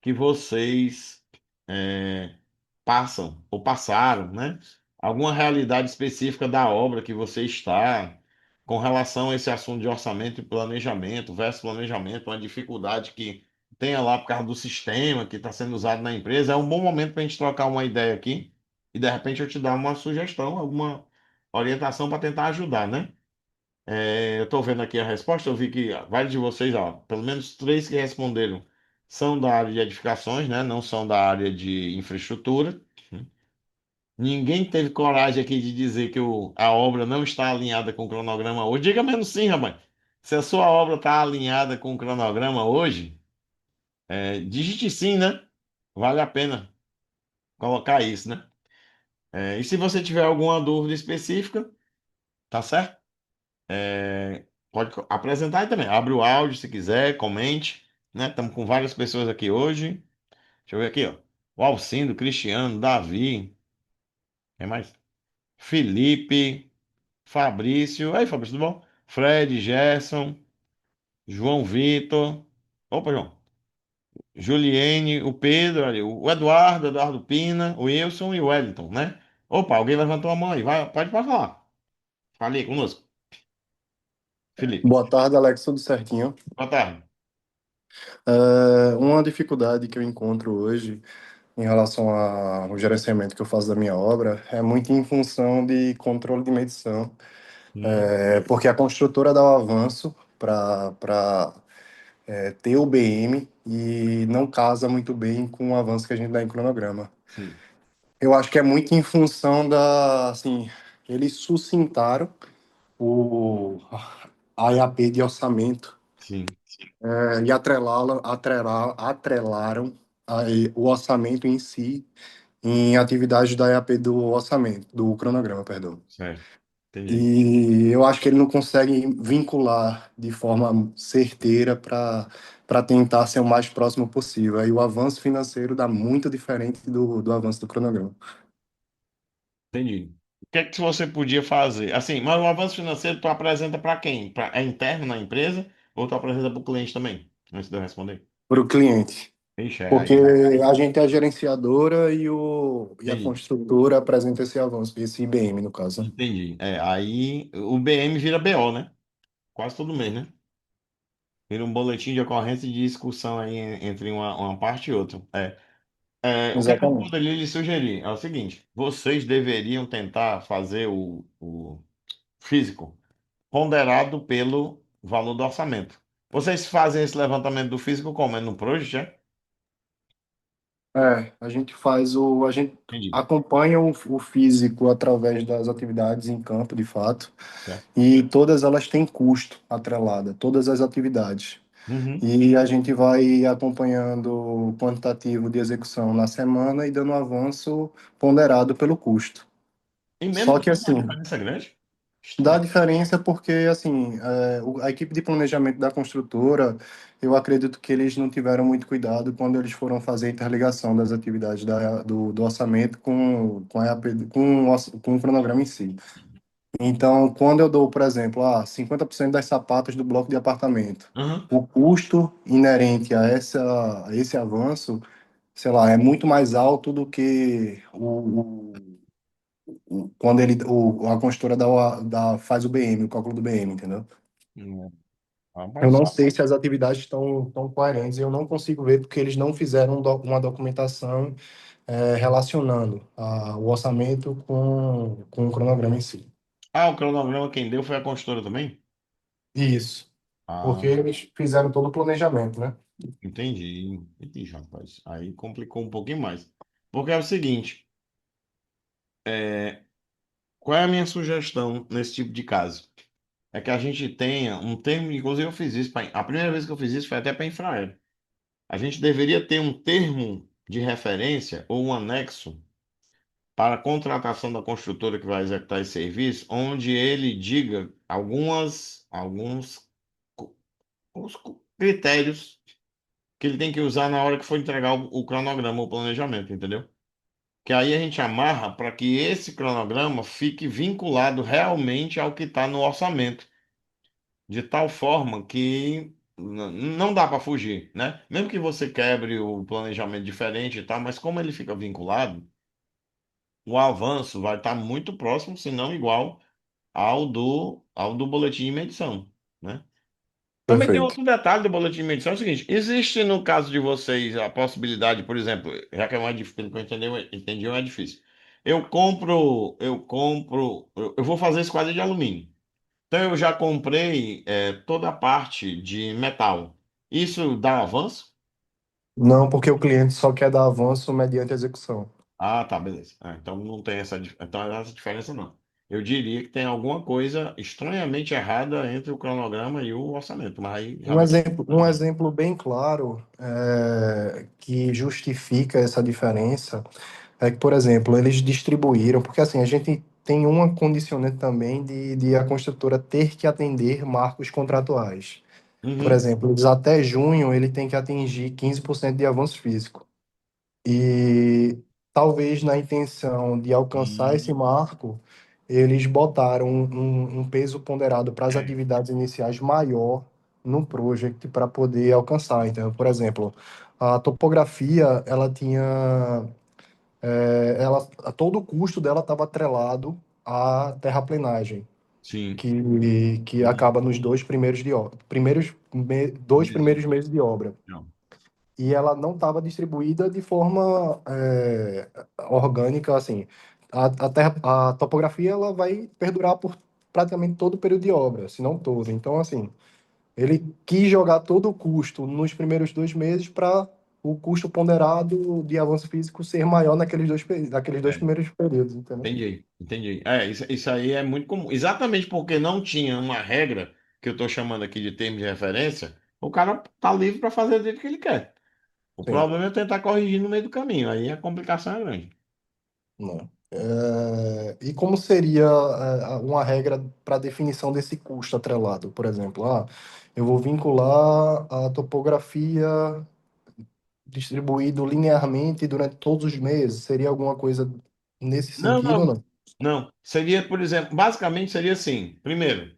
que vocês é, passam ou passaram, né? Alguma realidade específica da obra que você está, com relação a esse assunto de orçamento e planejamento, versus planejamento, uma dificuldade que tenha lá por causa do sistema que está sendo usado na empresa, é um bom momento para a gente trocar uma ideia aqui e de repente eu te dar uma sugestão, alguma orientação para tentar ajudar, né? Eu estou vendo aqui a resposta, eu vi que vários de vocês, ó, pelo menos 3 que responderam são da área de edificações, né? Não são da área de infraestrutura. Ninguém teve coragem aqui de dizer que a obra não está alinhada com o cronograma hoje. Diga menos sim, rapaz. Se a sua obra está alinhada com o cronograma hoje, digite sim, né? Vale a pena colocar isso, né? E se você tiver alguma dúvida específica, tá certo? Pode apresentar aí também. Abre o áudio se quiser, comente, né? Estamos com várias pessoas aqui hoje. Deixa eu ver aqui, ó. O Alcindo, Cristiano, Davi, quem mais? Felipe, Fabrício. Aí, Fabrício, tudo bom? Fred, Gerson, João Vitor. Opa, João. Juliene, o Pedro, ali, o Eduardo, Eduardo Pina, o Wilson e o Wellington, né? Opa, alguém levantou a mão aí. Vai, pode falar. Fale aí conosco, Felipe. Boa tarde, Alex, tudo certinho? Boa tarde. Uma dificuldade que eu encontro hoje em relação ao gerenciamento que eu faço da minha obra é muito em função de controle de medição, porque a construtora dá o avanço para ter o BM e não casa muito bem com o avanço que a gente dá em cronograma. Sim, Eu acho que é muito em função assim, eles sucintaram o a IAP de orçamento sim, e atrelaram o orçamento em si em atividades da EAP do orçamento, do cronograma, perdão. certo. Entendi. E eu acho que ele não consegue vincular de forma certeira para tentar ser o mais próximo possível. Aí o avanço financeiro dá muito diferente do avanço do cronograma. Entendi. O que é que você podia fazer? Assim, mas o avanço financeiro tu apresenta para quem? É interno na empresa ou tu apresenta para o cliente também? Antes de eu responder. Para o cliente. Ixi, é Porque aí. a gente é a gerenciadora e a Entendi. construtora apresenta esse avanço, esse IBM, no caso. Entendi. Aí o BM vira BO, né? Quase todo mês, né? Vira um boletim de ocorrência de discussão aí entre uma parte e outra. O que é que eu Exatamente. poderia lhe sugerir? É o seguinte: vocês deveriam tentar fazer o físico ponderado pelo valor do orçamento. Vocês fazem esse levantamento do físico como? É no Project, é? A gente Entendi. acompanha o físico através das atividades em campo, de fato, Certo. e todas elas têm custo atrelado, todas as atividades. Uhum. E a gente vai acompanhando o quantitativo de execução na semana e dando um avanço ponderado pelo custo. E mesmo Só assim, que a assim, diferença é grande? dá Estranho. diferença porque, assim, a equipe de planejamento da construtora, eu acredito que eles não tiveram muito cuidado quando eles foram fazer a interligação das atividades do orçamento com a EAP, com o cronograma em si. Então, quando eu dou, por exemplo, 50% das sapatas do bloco de apartamento, Uhum. o custo inerente a esse avanço, sei lá, é muito mais alto do que quando a consultora faz o BM, o cálculo do BM, entendeu? Eu Rapaz, não sei se as atividades estão tão coerentes, eu não consigo ver porque eles não fizeram uma documentação relacionando o orçamento com o cronograma em si. o cronograma quem deu foi a consultora também? Isso, Ah, porque eles fizeram todo o planejamento, né? entendi. Entendi, rapaz. Aí complicou um pouquinho mais. Porque é o seguinte, qual é a minha sugestão nesse tipo de caso? É que a gente tenha um termo, inclusive eu fiz isso, a primeira vez que eu fiz isso foi até para Infraero. A gente deveria ter um termo de referência ou um anexo para a contratação da construtora que vai executar esse serviço, onde ele diga alguns critérios que ele tem que usar na hora que for entregar o cronograma, o planejamento, entendeu? Que aí a gente amarra para que esse cronograma fique vinculado realmente ao que está no orçamento, de tal forma que não dá para fugir, né? Mesmo que você quebre o planejamento diferente e tal, mas como ele fica vinculado, o avanço vai estar muito próximo, se não igual, ao do boletim de medição, né? Também tem Perfeito. outro detalhe do boletim de medição, é o seguinte, existe no caso de vocês a possibilidade, por exemplo, já que é mais difícil, pelo que eu entendi, é difícil. Eu vou fazer esquadra de alumínio. Então eu já comprei toda a parte de metal. Isso dá avanço? Não, porque o cliente só quer dar avanço mediante execução. Ah, tá, beleza. Então não tem essa diferença não. Eu diria que tem alguma coisa estranhamente errada entre o cronograma e o orçamento, mas aí realmente. Um exemplo bem claro que justifica essa diferença é que, por exemplo, eles distribuíram, porque assim, a gente tem uma condicionante também de a construtora ter que atender marcos contratuais. Por Uhum. exemplo, eles até junho ele tem que atingir 15% de avanço físico. E talvez na intenção de alcançar esse Hum, marco, eles botaram um peso ponderado para as é, atividades iniciais maior no project para poder alcançar. Então, por exemplo, a topografia, ela tinha, todo o custo dela estava atrelado à terraplenagem, sim. que Uhum. acaba nos dois primeiros de obra, dois Mesmo. primeiros meses de obra, Não. e ela não estava distribuída de forma orgânica, assim. A topografia ela vai perdurar por praticamente todo o período de obra, se não todo. Então, assim, ele quis jogar todo o custo nos primeiros 2 meses para o custo ponderado de avanço físico ser maior naqueles dois É, primeiros períodos, entendeu? entendi, entendi. Isso aí é muito comum. Exatamente porque não tinha uma regra, que eu estou chamando aqui de termo de referência, o cara tá livre para fazer do jeito que ele quer. O Sim, problema é tentar corrigir no meio do caminho. Aí a complicação é grande. não. E como seria uma regra para definição desse custo atrelado? Por exemplo, eu vou vincular a topografia distribuído linearmente durante todos os meses. Seria alguma coisa nesse Não, sentido ou não, não? não. Seria, por exemplo, basicamente seria assim. Primeiro,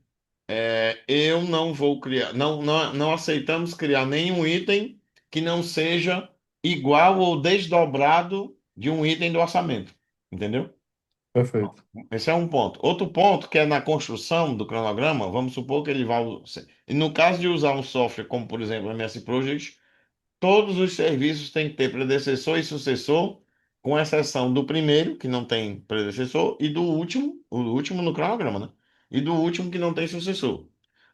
eu não vou criar, não aceitamos criar nenhum item que não seja igual ou desdobrado de um item do orçamento. Entendeu? Perfeito, Esse é um ponto. Outro ponto, que é na construção do cronograma, vamos supor que ele vai. E no caso de usar um software como, por exemplo, o MS Project, todos os serviços têm que ter predecessor e sucessor, com exceção do primeiro, que não tem predecessor, e do último, o último no cronograma, né? E do último que não tem sucessor.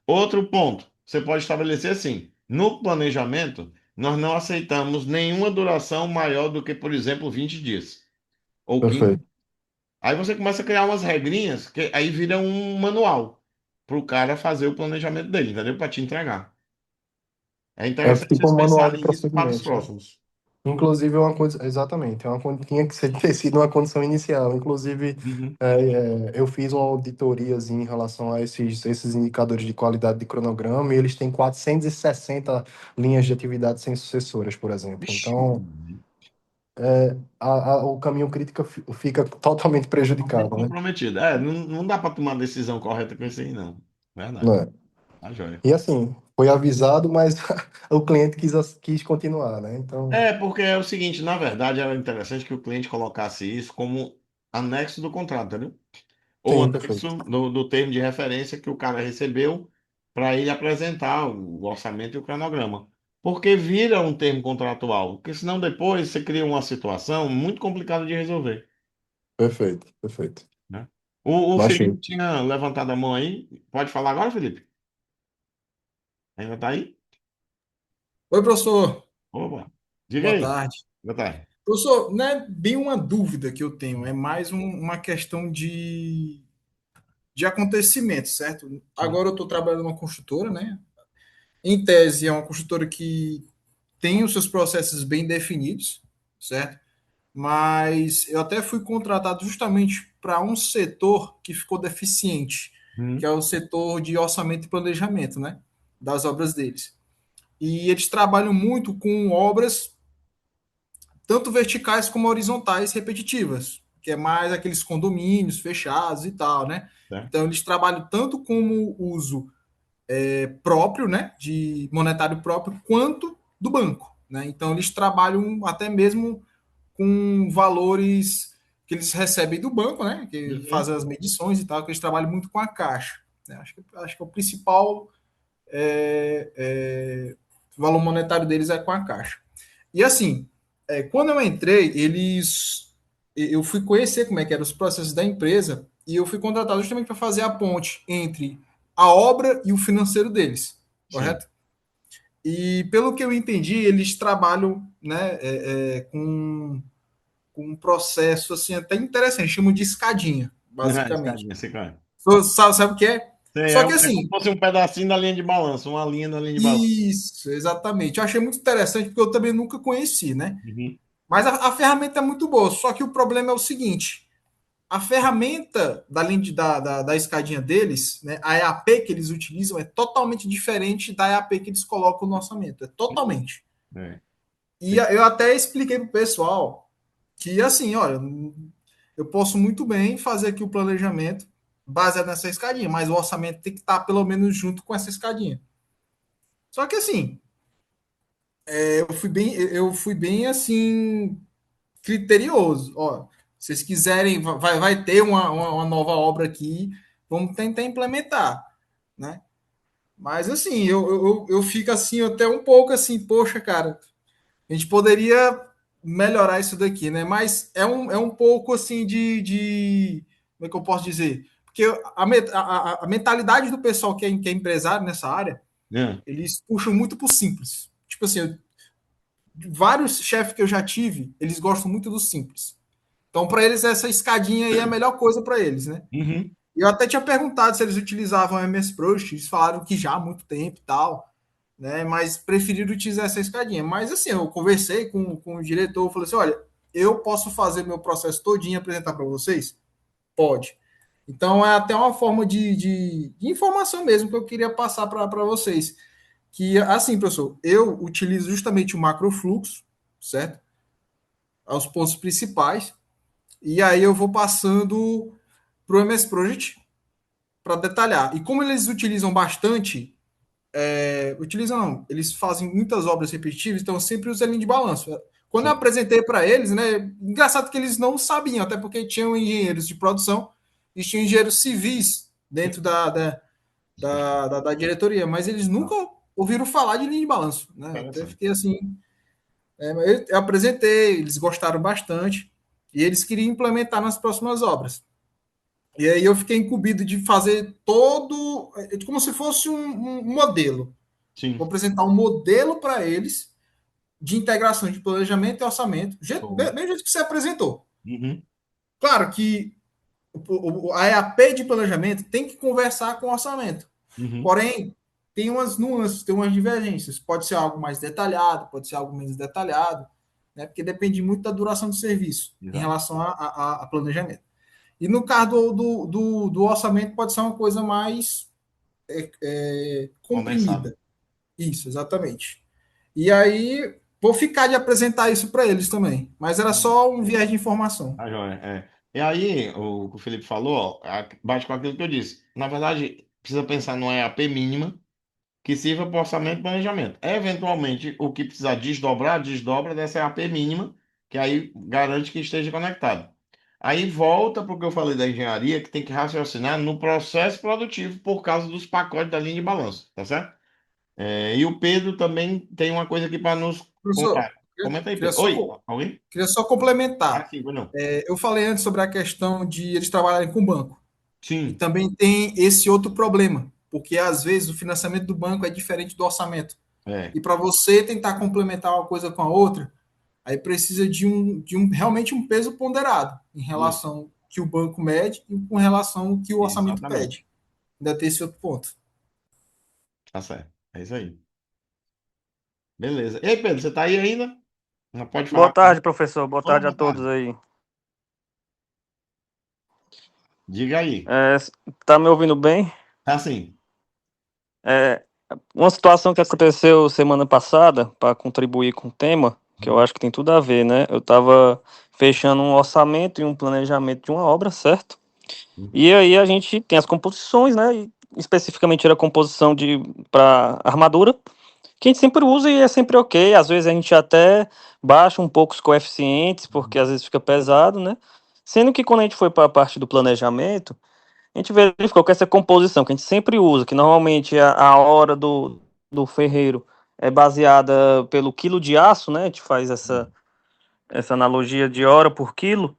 Outro ponto, você pode estabelecer assim: no planejamento, nós não aceitamos nenhuma duração maior do que, por exemplo, 20 dias ou 15. perfeito. Aí você começa a criar umas regrinhas que aí vira um manual para o cara fazer o planejamento dele, entendeu? Para te entregar. É É interessante tipo vocês um manual de pensarem nisso para os procedimentos, né? próximos. Inclusive, é uma coisa, exatamente, tinha que ter sido uma condição inicial. Inclusive, Uhum. eu fiz uma auditoriazinha em relação a esses indicadores de qualidade de cronograma e eles têm 460 linhas de atividade sem sucessoras, por exemplo. Vixe, Então, o caminho crítico fica totalmente totalmente prejudicado, né? comprometido. Não dá para tomar decisão correta com isso aí, não. Verdade. Né? Tá joia. E assim, foi avisado, mas o cliente quis continuar, né? Então, Porque é o seguinte, na verdade, era interessante que o cliente colocasse isso como anexo do contrato, entendeu? Ou sim, perfeito. anexo do termo de referência que o cara recebeu para ele apresentar o orçamento e o cronograma. Porque vira um termo contratual, porque senão depois você cria uma situação muito complicada de resolver, Perfeito, perfeito. né? O Achei. Felipe tinha levantado a mão aí. Pode falar agora, Felipe? Ainda tá aí? Oi, professor. Opa. Diga Boa aí. tarde. Boa tarde. Professor, não é bem uma dúvida que eu tenho, é mais uma questão de acontecimento, certo? Sim. Agora eu estou trabalhando numa construtora, né? Em tese, é uma construtora que tem os seus processos bem definidos, certo? Mas eu até fui contratado justamente para um setor que ficou deficiente, que é Hum, o setor de orçamento e planejamento, né? Das obras deles. E eles trabalham muito com obras tanto verticais como horizontais repetitivas, que é mais aqueles condomínios fechados e tal, né? tá. Então eles trabalham tanto como uso próprio, né, de monetário próprio, quanto do banco, né? Então eles trabalham até mesmo com valores que eles recebem do banco, né, que Uhum. fazem as medições e tal, que eles trabalham muito com a caixa, né? Acho que o principal valor monetário deles é com a caixa. E assim, quando eu entrei, eu fui conhecer como é que eram os processos da empresa e eu fui contratado justamente para fazer a ponte entre a obra e o financeiro deles, Sim. correto? E pelo que eu entendi, eles trabalham, né, com um processo assim até interessante, chamam de escadinha, basicamente. Escadinha, sei qual é. Sabe o que é? Só que É como se assim, fosse um pedacinho da linha de balanço, uma linha da linha de balanço. isso, exatamente. Eu achei muito interessante porque eu também nunca conheci, né? Uhum. Mas a ferramenta é muito boa, só que o problema é o seguinte: a ferramenta da, linha da escadinha deles, né, a EAP que eles utilizam é totalmente diferente da EAP que eles colocam no orçamento. É totalmente. É. E eu até expliquei para o pessoal que, assim, olha, eu posso muito bem fazer aqui o planejamento baseado nessa escadinha, mas o orçamento tem que estar pelo menos junto com essa escadinha. Só que, assim, eu fui bem assim, criterioso. Ó, se vocês quiserem, vai ter uma nova obra aqui, vamos tentar implementar, né? Mas assim, eu fico assim, até um pouco assim, poxa, cara, a gente poderia melhorar isso daqui, né? Mas é um pouco assim como é que eu posso dizer? Porque a mentalidade do pessoal que é empresário nessa área, É. eles puxam muito pro simples. Tipo assim, vários chefes que eu já tive, eles gostam muito do simples. Então, para eles, essa escadinha aí é a melhor coisa para eles, né? Uhum. Eu até tinha perguntado se eles utilizavam a MS Project, eles falaram que já há muito tempo e tal, né? Mas preferiram utilizar essa escadinha. Mas assim, eu conversei com o diretor, falei assim: olha, eu posso fazer meu processo todinho e apresentar para vocês? Pode. Então é até uma forma de informação mesmo que eu queria passar para vocês. Que assim, professor, eu utilizo justamente o macrofluxo, certo? Aos pontos principais. E aí eu vou passando para o MS Project para detalhar. E como eles utilizam bastante, utilizam não, eles fazem muitas obras repetitivas, então eu sempre uso a linha de balanço. Quando eu Sim. apresentei para eles, né, engraçado que eles não sabiam, até porque tinham engenheiros de produção e tinham engenheiros civis dentro da diretoria, mas eles nunca ouviram falar de linha de balanço, né? Até Interessante. fiquei assim, mas eu apresentei, eles gostaram bastante e eles queriam implementar nas próximas obras. E aí eu fiquei incumbido de fazer todo, como se fosse um modelo. Vou Sim. apresentar um modelo para eles de integração de planejamento e orçamento, Show. bem do jeito que você apresentou. Uhum. Claro que a EAP de planejamento tem que conversar com o orçamento. Uhum. Porém, tem umas nuances, tem umas divergências. Pode ser algo mais detalhado, pode ser algo menos detalhado, né? Porque depende muito da duração do serviço em Exato. relação a planejamento. E no caso do orçamento, pode ser uma coisa mais Condensado. comprimida. Isso, exatamente. E aí, vou ficar de apresentar isso para eles também. Mas era só um viés de informação. Tá joia, é. E aí, o que o Felipe falou, ó, bate com aquilo que eu disse. Na verdade, precisa pensar numa EAP mínima que sirva para orçamento e planejamento. Eventualmente, o que precisar desdobrar, desdobra dessa EAP mínima, que aí garante que esteja conectado. Aí volta para o que eu falei da engenharia, que tem que raciocinar no processo produtivo por causa dos pacotes da linha de balanço, tá certo? E o Pedro também tem uma coisa aqui para nos Professor, contar. Comenta aí, queria Pedro. só, Oi, alguém? queria só Ah, complementar. sim, ou não? Eu falei antes sobre a questão de eles trabalharem com banco. E Sim, também tem esse outro problema, porque às vezes o financiamento do banco é diferente do orçamento. é. E para você tentar complementar uma coisa com a outra, aí precisa de realmente um peso ponderado em Isso, relação que o banco mede e com relação ao que o orçamento exatamente. pede. Ainda tem esse outro ponto. Tá certo. É isso aí. Beleza. E aí, Pedro, você tá aí ainda? Não pode Boa falar tarde, comigo? professor. Boa Ô, tarde a boa todos tarde. aí. Diga aí. É, tá me ouvindo bem? Tá sim. É, uma situação que aconteceu semana passada, para contribuir com o tema, que eu acho que tem tudo a ver, né? Eu estava fechando um orçamento e um planejamento de uma obra, certo? E aí a gente tem as composições, né? E especificamente era a composição de para armadura, que a gente sempre usa e é sempre ok. Às vezes a gente até baixa um pouco os coeficientes, porque às vezes fica pesado, né? Sendo que quando a gente foi para a parte do planejamento, a gente verificou que essa composição que a gente sempre usa, que normalmente a hora do ferreiro é baseada pelo quilo de aço, né? A gente faz essa analogia de hora por quilo.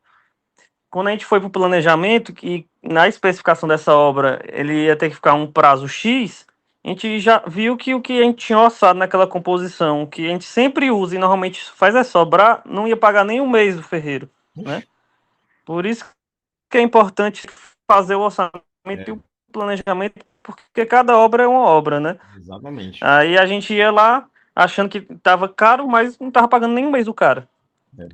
Quando a gente foi para o planejamento, que na especificação dessa obra ele ia ter que ficar um prazo X, a gente já viu que o que a gente tinha orçado naquela composição, que a gente sempre usa e normalmente faz é sobrar, não ia pagar nem um mês do ferreiro, né? Por isso que é importante fazer o orçamento e É, o planejamento, porque cada obra é uma obra, né? exatamente. Aí a gente ia lá achando que estava caro, mas não estava pagando nem um mês do cara. É,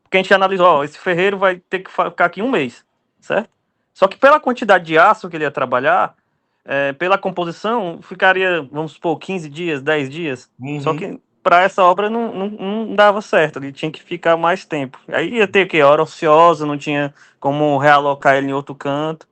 Porque a gente analisou, ó, esse ferreiro vai ter que ficar aqui um mês. certo? Só que pela quantidade de aço que ele ia trabalhar, pela composição, ficaria, vamos supor, 15 dias, 10 dias. Só Uhum. que para essa obra não dava certo, ele tinha que ficar mais tempo. Aí ia ter que hora ociosa, não tinha como realocar ele em outro canto.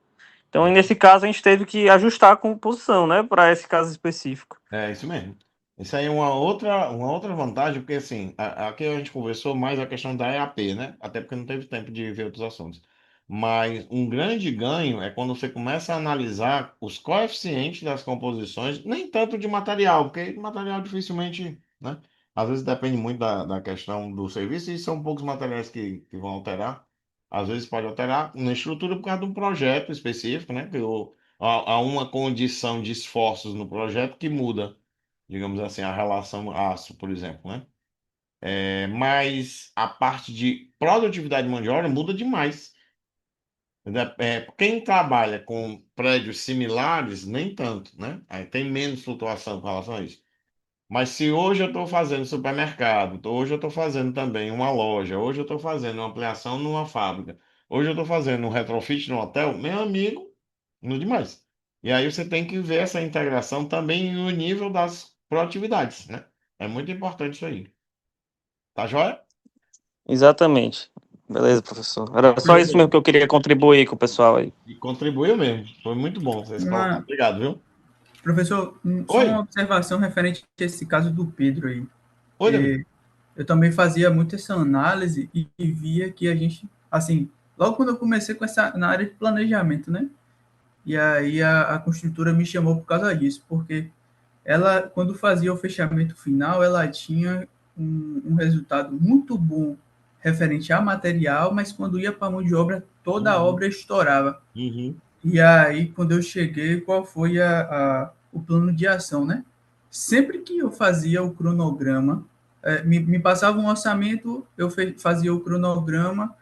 Então, nesse caso, a gente teve que ajustar a composição, né, para esse caso específico. É isso mesmo. Isso aí é uma outra vantagem, porque assim, aqui a gente conversou mais a questão da EAP, né? Até porque não teve tempo de ver outros assuntos. Mas um grande ganho é quando você começa a analisar os coeficientes das composições, nem tanto de material, porque material dificilmente, né? Às vezes depende muito da questão do serviço e são poucos materiais que vão alterar. Às vezes pode alterar na estrutura por causa de um projeto específico, né? Há uma condição de esforços no projeto que muda, digamos assim, a relação aço, por exemplo, né? Mas a parte de produtividade de mão de obra muda demais. Quem trabalha com prédios similares, nem tanto, né? Aí tem menos flutuação com relação a isso. Mas se hoje eu estou fazendo supermercado, hoje eu estou fazendo também uma loja, hoje eu estou fazendo uma ampliação numa fábrica, hoje eu estou fazendo um retrofit no hotel, meu amigo, não demais. E aí você tem que ver essa integração também no nível das produtividades, né? É muito importante isso aí. Tá joia? Exatamente. Beleza, professor. Era só isso mesmo que eu queria contribuir com o pessoal aí. E contribuiu mesmo. Foi muito bom vocês colocaram. Uma, Obrigado, viu? professor, só uma Oi, observação referente a esse caso do Pedro aí. oi, Davi. Eu também fazia muito essa análise e via que a gente, assim, logo quando eu comecei com essa na área de planejamento, né? E aí a construtora me chamou por causa disso, porque ela, quando fazia o fechamento final, ela tinha um resultado muito bom referente a material, mas quando ia para a mão de obra, toda a Uhum, obra estourava. uhum, E aí, quando eu cheguei, qual foi o plano de ação, né? Sempre que eu fazia o cronograma, me passava um orçamento, fazia o cronograma,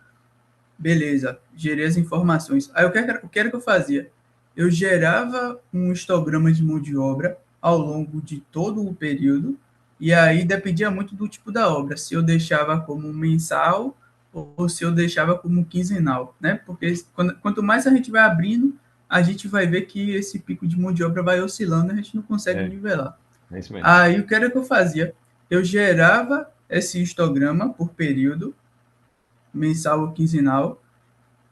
beleza, gerei as informações. Aí o que era que eu fazia? Eu gerava um histograma de mão de obra ao longo de todo o período, e aí dependia muito do tipo da obra, se eu deixava como mensal ou se eu deixava como quinzenal, né? Porque quanto mais a gente vai abrindo, a gente vai ver que esse pico de mão de obra vai oscilando, a gente não consegue é, nivelar. é isso mesmo. Aí o que era que eu fazia? Eu gerava esse histograma por período, mensal ou quinzenal,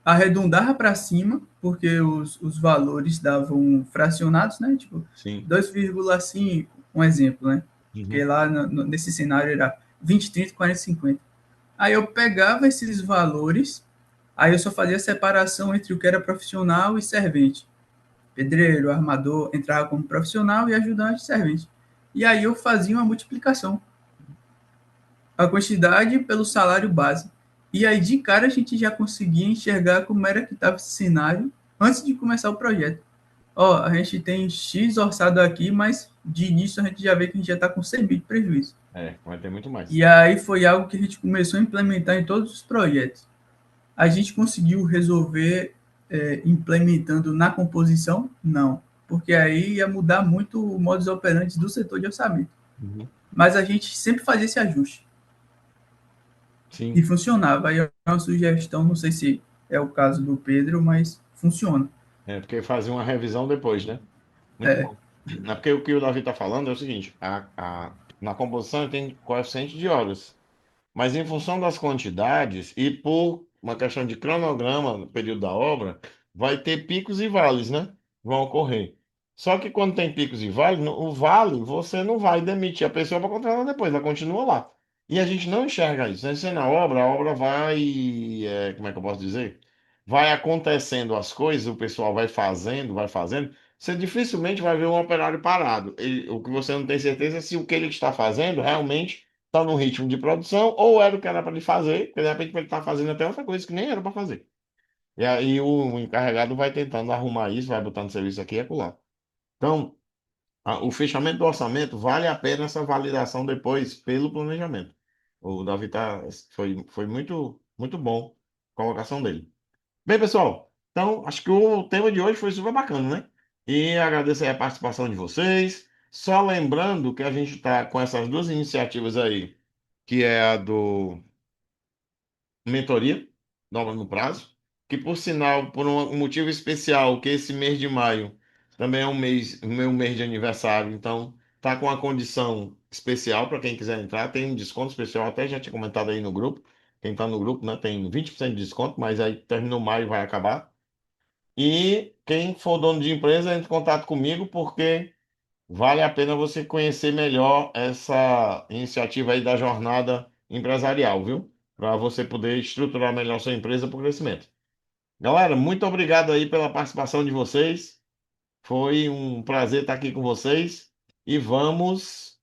arredondava para cima, porque os valores davam fracionados, né? Tipo, Sim. 2,5, um exemplo, né? Porque Uhum, lá nesse cenário era 20, 30, 40, 50. Aí eu pegava esses valores, aí eu só fazia a separação entre o que era profissional e servente. Pedreiro, armador, entrava como profissional e ajudante servente. E aí eu fazia uma multiplicação. A quantidade pelo salário base. E aí, de cara, a gente já conseguia enxergar como era que estava esse cenário antes de começar o projeto. Ó, a gente tem X orçado aqui, mas de início a gente já vê que a gente já está com 100 mil de prejuízo. vai ter muito mais. E aí foi algo que a gente começou a implementar em todos os projetos. A gente conseguiu resolver implementando na composição? Não, porque aí ia mudar muito o modus operandi do setor de orçamento. Uhum, Mas a gente sempre fazia esse ajuste. E sim. funcionava. Aí é uma sugestão, não sei se é o caso do Pedro, mas funciona. Porque fazia uma revisão depois, né? Muito bom. É porque o que o Davi está falando é o seguinte: na composição tem coeficiente de horas, mas em função das quantidades e por uma questão de cronograma no período da obra, vai ter picos e vales, né? Vão ocorrer. Só que quando tem picos e vales, o vale você não vai demitir a pessoa para contratar depois, ela continua lá. E a gente não enxerga isso, né? Você na obra, a obra vai, como é que eu posso dizer? Vai acontecendo as coisas, o pessoal vai fazendo. Você dificilmente vai ver um operário parado. O que você não tem certeza é se o que ele está fazendo realmente está no ritmo de produção ou era o que era para ele fazer, porque de repente ele está fazendo até outra coisa que nem era para fazer. E aí o encarregado vai tentando arrumar isso, vai botando serviço aqui e acolá. Então, o fechamento do orçamento vale a pena essa validação depois pelo planejamento. O Davi foi muito, muito bom a colocação dele. Bem, pessoal, então acho que o tema de hoje foi super bacana, né? E agradeço aí a participação de vocês. Só lembrando que a gente está com essas duas iniciativas aí, que é a do mentoria, dobra no prazo. que por sinal, por um motivo especial, que esse mês de maio também é o meu mês de aniversário, então tá com uma condição especial para quem quiser entrar, tem um desconto especial, até já tinha comentado aí no grupo, quem está no grupo, né, tem 20% de desconto, mas aí terminou maio e vai acabar. E quem for dono de empresa, entre em contato comigo, porque vale a pena você conhecer melhor essa iniciativa aí da jornada empresarial, viu? Para você poder estruturar melhor sua empresa para o crescimento. Galera, muito obrigado aí pela participação de vocês. Foi um prazer estar aqui com vocês. E vamos